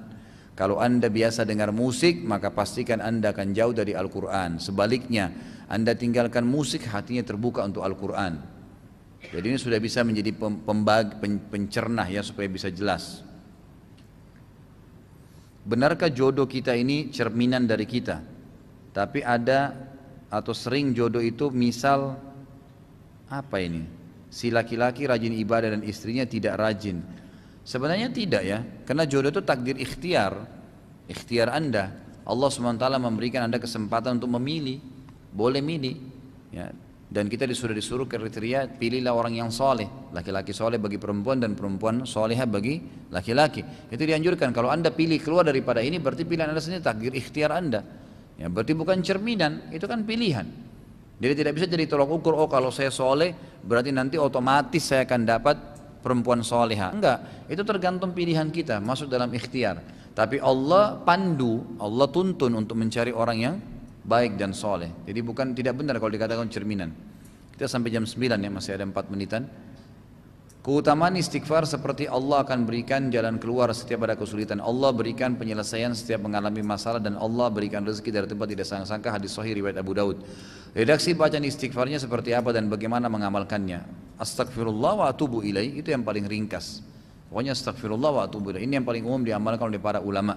Kalau Anda biasa dengar musik, maka pastikan Anda akan jauh dari Al-Quran. Sebaliknya, Anda tinggalkan musik, hatinya terbuka untuk Al-Quran. Jadi ini sudah bisa menjadi pencernah ya, supaya bisa jelas. Benarkah jodoh kita ini cerminan dari kita? Tapi ada atau sering jodoh itu misal apa ini? Si laki-laki rajin ibadah dan istrinya tidak rajin. Sebenarnya tidak ya, karena jodoh itu takdir ikhtiar Anda. Allah SWT memberikan Anda kesempatan untuk memilih, boleh milih ya. Dan kita sudah disuruh kriteria, pilihlah orang yang soleh, laki-laki soleh bagi perempuan dan perempuan solehah bagi laki-laki. Itu dianjurkan. Kalau Anda pilih keluar daripada ini, berarti pilihan Anda sendiri, takdir ikhtiar Anda ya, berarti bukan cerminan, itu kan pilihan. Jadi tidak bisa jadi tolak ukur, oh kalau saya soleh berarti nanti otomatis saya akan dapat perempuan soleha. Enggak, itu tergantung pilihan kita, masuk dalam ikhtiar. Tapi Allah pandu, Allah tuntun untuk mencari orang yang baik dan soleh. Jadi tidak benar kalau dikatakan cerminan. Kita sampai jam 9 ya, masih ada 4 menitan. Keutamaan istighfar seperti Allah akan berikan jalan keluar setiap ada kesulitan. Allah berikan penyelesaian setiap mengalami masalah dan Allah berikan rezeki dari tempat tidak sangka-sangka. Hadis sahih riwayat Abu Daud. Redaksi bacaan istighfarnya seperti apa dan bagaimana mengamalkannya? Astagfirullah wa atubu ilaih, itu yang paling ringkas. Pokoknya astagfirullah wa atubu ilaih. Ini yang paling umum diamalkan oleh para ulama.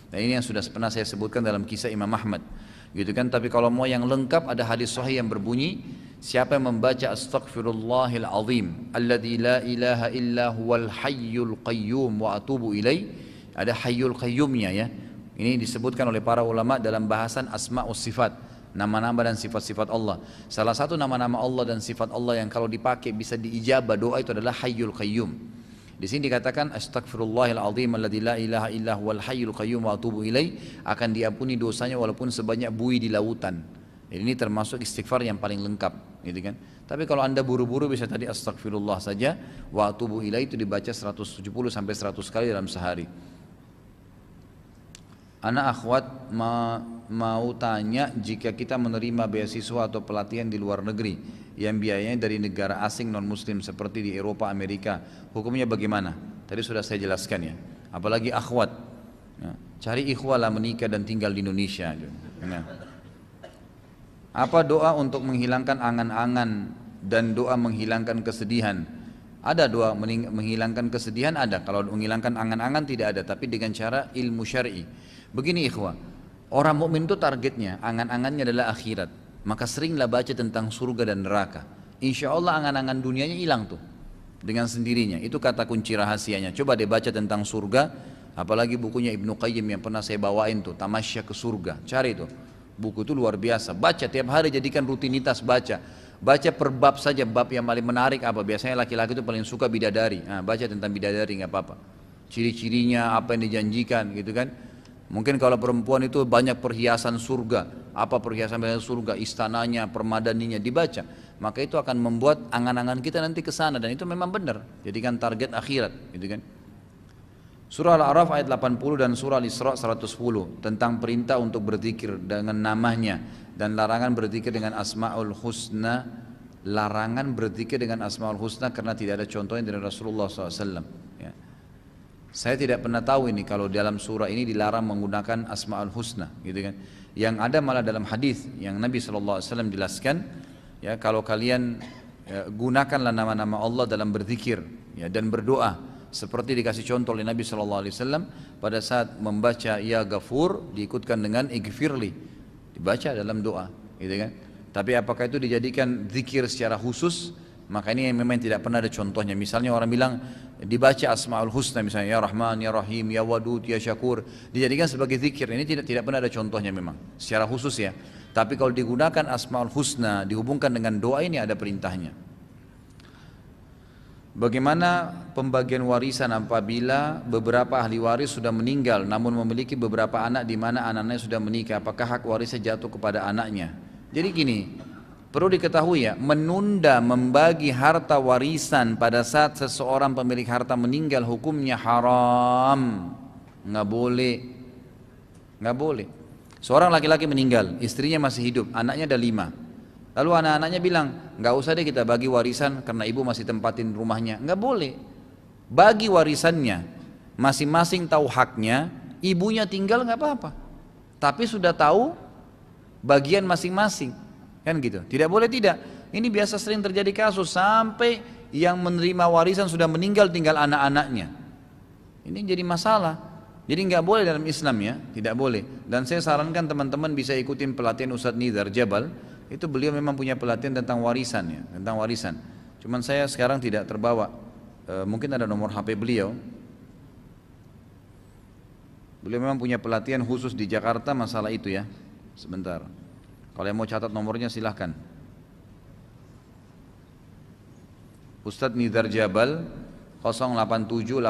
Dan ini yang sudah pernah saya sebutkan dalam kisah Imam Ahmad. Gitu kan? Tapi kalau mau yang lengkap ada hadis sahih yang berbunyi, siapa yang membaca astaghfirullahil azim alladzi la ilaha illa huwal hayyul qayyum wa atubu ilaih, ada hayyul qayyumnya ya. Ini disebutkan oleh para ulama dalam bahasan asma'us sifat, nama-nama dan sifat-sifat Allah. Salah satu nama-nama Allah dan sifat Allah yang kalau dipakai bisa diijabah doa itu adalah hayyul qayyum. Di sini dikatakan astaghfirullahal azim alladzi la ilaha illa huwal hayyul qayyum wa atubu ilaih, akan diampuni dosanya walaupun sebanyak buih di lautan. Jadi ini termasuk istighfar yang paling lengkap, gitu kan. Tapi kalau Anda buru-buru bisa tadi astagfirullah saja, wa atubu ilaih itu dibaca 170 sampai 100 kali dalam sehari. Anak akhwat mau tanya, jika kita menerima beasiswa atau pelatihan di luar negeri yang biayanya dari negara asing non muslim seperti di Eropa, Amerika, hukumnya bagaimana? Tadi sudah saya jelaskan ya. Apalagi akhwat, ya, cari ikhwah lah menikah dan tinggal di Indonesia. Ya. Apa doa untuk menghilangkan angan-angan dan doa menghilangkan kesedihan? Ada doa menghilangkan kesedihan, ada. Kalau menghilangkan angan-angan tidak ada, tapi dengan cara ilmu syar'i. Begini ikhwah, orang mukmin itu targetnya, angan-angannya adalah akhirat. Maka seringlah baca tentang surga dan neraka. Insya Allah angan-angan dunianya hilang tuh dengan sendirinya. Itu kata kunci rahasianya. Coba deh baca tentang surga, apalagi bukunya Ibnu Qayyim yang pernah saya bawain tuh, Tamasya ke Surga. Cari tuh. Buku itu luar biasa. Baca tiap hari, jadikan rutinitas baca. Baca per bab saja, bab yang paling menarik apa? Biasanya laki-laki itu paling suka bidadari. Nah, baca tentang bidadari nggak apa-apa. Ciri-cirinya apa yang dijanjikan gitu kan. Mungkin kalau perempuan itu banyak perhiasan surga, apa perhiasan surga, istananya, permadaninya dibaca, maka itu akan membuat angan-angan kita nanti ke sana dan itu memang benar. Jadikan target akhirat, gitu kan. Surah Al-A'raf ayat 80 dan surah Al-Isra 110 tentang perintah untuk berzikir dengan namanya dan larangan berzikir dengan Asmaul Husna. Larangan berzikir dengan Asmaul Husna karena tidak ada contohnya dari Rasulullah SAW. Ya. Saya tidak pernah tahu ini kalau dalam surah ini dilarang menggunakan Asmaul Husna, gitu kan. Yang ada malah dalam hadis yang Nabi SAW jelaskan, ya, kalau kalian gunakanlah nama-nama Allah dalam berzikir, ya, dan berdoa, seperti dikasih contoh oleh Nabi SAW pada saat membaca Ya Ghafur diikutkan dengan Ighfirli, dibaca dalam doa, gitu kan. Tapi apakah itu dijadikan zikir secara khusus? Maka ini memang tidak pernah ada contohnya. Misalnya orang bilang dibaca Asmaul Husna, misalnya Ya Rahman, Ya Rahim, Ya Wadud, Ya Syakur, dijadikan sebagai zikir. Ini tidak pernah ada contohnya memang secara khusus ya. Tapi kalau digunakan Asmaul Husna dihubungkan dengan doa, ini ada perintahnya. Bagaimana pembagian warisan apabila beberapa ahli waris sudah meninggal namun memiliki beberapa anak di mana anaknya sudah menikah? Apakah hak warisnya jatuh kepada anaknya? Jadi gini, perlu diketahui ya, menunda membagi harta warisan pada saat seseorang pemilik harta meninggal hukumnya haram. Nggak boleh. Nggak boleh. Seorang laki-laki meninggal, istrinya masih hidup, anaknya ada 5. Lalu anak-anaknya bilang, nggak usah deh kita bagi warisan karena ibu masih tempatin rumahnya. Nggak boleh. Bagi warisannya, masing-masing tahu haknya, ibunya tinggal nggak apa-apa. Tapi sudah tahu bagian masing-masing. Kan gitu, tidak boleh tidak. Ini biasa sering terjadi kasus sampai yang menerima warisan sudah meninggal tinggal anak-anaknya. Ini jadi masalah. Jadi nggak boleh dalam Islam ya, tidak boleh. Dan saya sarankan teman-teman bisa ikutin pelatihan Ustadz Nizar Jabal. Itu beliau memang punya pelatihan tentang warisan ya, tentang warisan. Cuman saya sekarang tidak terbawa. Mungkin ada nomor HP beliau. Beliau memang punya pelatihan khusus di Jakarta masalah itu ya. Sebentar. Kalau yang mau catat nomornya silahkan. Ustadz Nizar Jabal 08788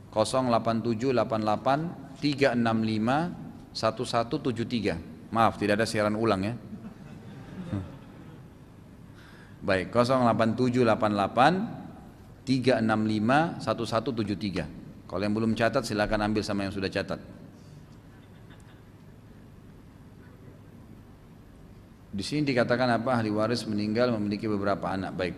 08788 365 1173. Maaf tidak ada siaran ulang ya. Baik, 08788 365 1173. Kalau yang belum catat silakan ambil sama yang sudah catat. Di sini dikatakan apa? Ahli waris meninggal memiliki beberapa anak. Baik.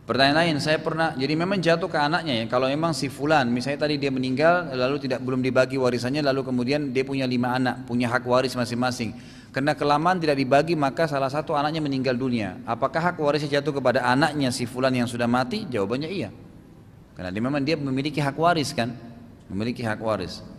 Pertanyaan lain, saya pernah, jadi memang jatuh ke anaknya ya, kalau memang si fulan, misalnya tadi dia meninggal, lalu belum dibagi warisannya, lalu kemudian dia punya 5 anak, punya hak waris masing-masing. Karena kelamaan tidak dibagi, maka salah satu anaknya meninggal dunia. Apakah hak warisnya jatuh kepada anaknya si fulan yang sudah mati? Jawabannya iya. Karena memang dia memiliki hak waris kan, memiliki hak waris.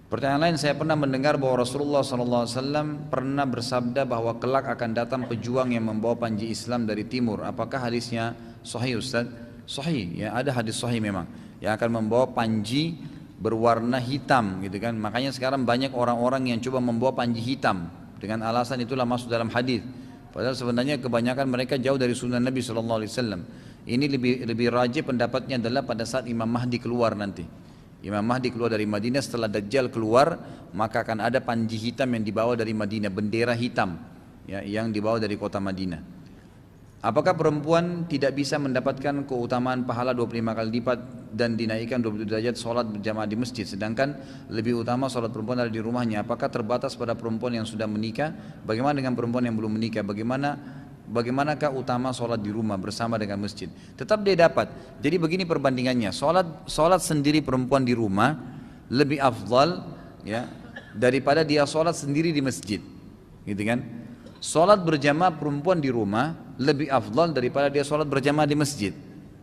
Pertanyaan lain, saya pernah mendengar bahwa Rasulullah SAW pernah bersabda bahwa kelak akan datang pejuang yang membawa panji Islam dari timur. Apakah hadisnya sahih Ustaz? Sahih, ya ada hadis sahih memang. Yang akan membawa panji berwarna hitam gitu kan. Makanya sekarang banyak orang-orang yang coba membawa panji hitam dengan alasan itulah masuk dalam hadis. Padahal sebenarnya kebanyakan mereka jauh dari sunnah Nabi SAW. Ini lebih rajih pendapatnya adalah pada saat Imam Mahdi keluar nanti. Imam Mahdi keluar dari Madinah, setelah Dajjal keluar maka akan ada panji hitam yang dibawa dari Madinah, bendera hitam ya, yang dibawa dari kota Madinah. Apakah perempuan tidak bisa mendapatkan keutamaan pahala 25 kali lipat dan dinaikkan 27 derajat sholat berjamaah di masjid, sedangkan lebih utama sholat perempuan ada di rumahnya? Apakah terbatas pada perempuan yang sudah menikah? Bagaimana dengan perempuan yang belum menikah? Bagaimanakah utama sholat di rumah bersama dengan masjid? Tetap dia dapat. Jadi begini perbandingannya, sholat sendiri perempuan di rumah lebih afdal ya, daripada dia sholat sendiri di masjid, gitu kan? Sholat berjamaah perempuan di rumah lebih afdal daripada dia sholat berjamaah di masjid.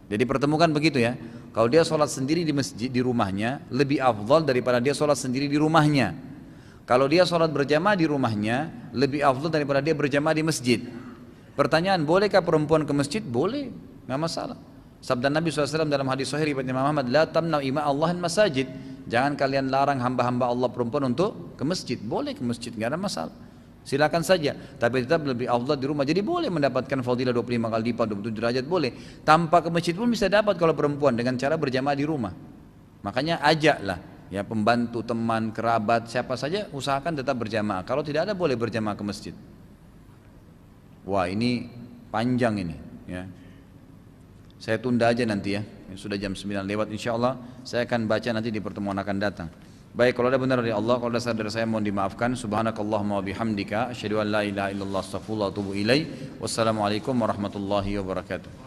Jadi pertemukan begitu ya. Kalau dia sholat sendiri di masjid di rumahnya lebih afdal daripada dia sholat sendiri di rumahnya. Kalau dia sholat berjamaah di rumahnya lebih afdal daripada dia berjamaah di masjid. Pertanyaan, bolehkah perempuan ke masjid? Boleh, nggak masalah. Sabda Nabi SAW dalam hadis sahih riwayat Imam Ahmad, la tamna'u ima Allahin masajid. Jangan kalian larang hamba-hamba Allah perempuan untuk ke masjid. Boleh ke masjid, nggak ada masalah. Silakan saja, tapi tetap lebih afdal di rumah. Jadi boleh mendapatkan fadilah 25 kali lipat, 27 derajat boleh. Tanpa ke masjid pun bisa dapat kalau perempuan dengan cara berjamaah di rumah. Makanya ajaklah ya pembantu, teman, kerabat, siapa saja usahakan tetap berjamaah. Kalau tidak ada boleh berjamaah ke masjid. Wah ini panjang ini ya. Saya tunda aja nanti ya. Sudah jam 9 lewat, insya Allah saya akan baca nanti di pertemuan akan datang. Baik, kalau ada benar dari Allah, kalau ada salah dari saya mohon dimaafkan. Subhanakallahumma wa bihamdika asyhadu an la ilaha illallah astaghfirullah wa atubu ilaik. Wassalamualaikum warahmatullahi wabarakatuh.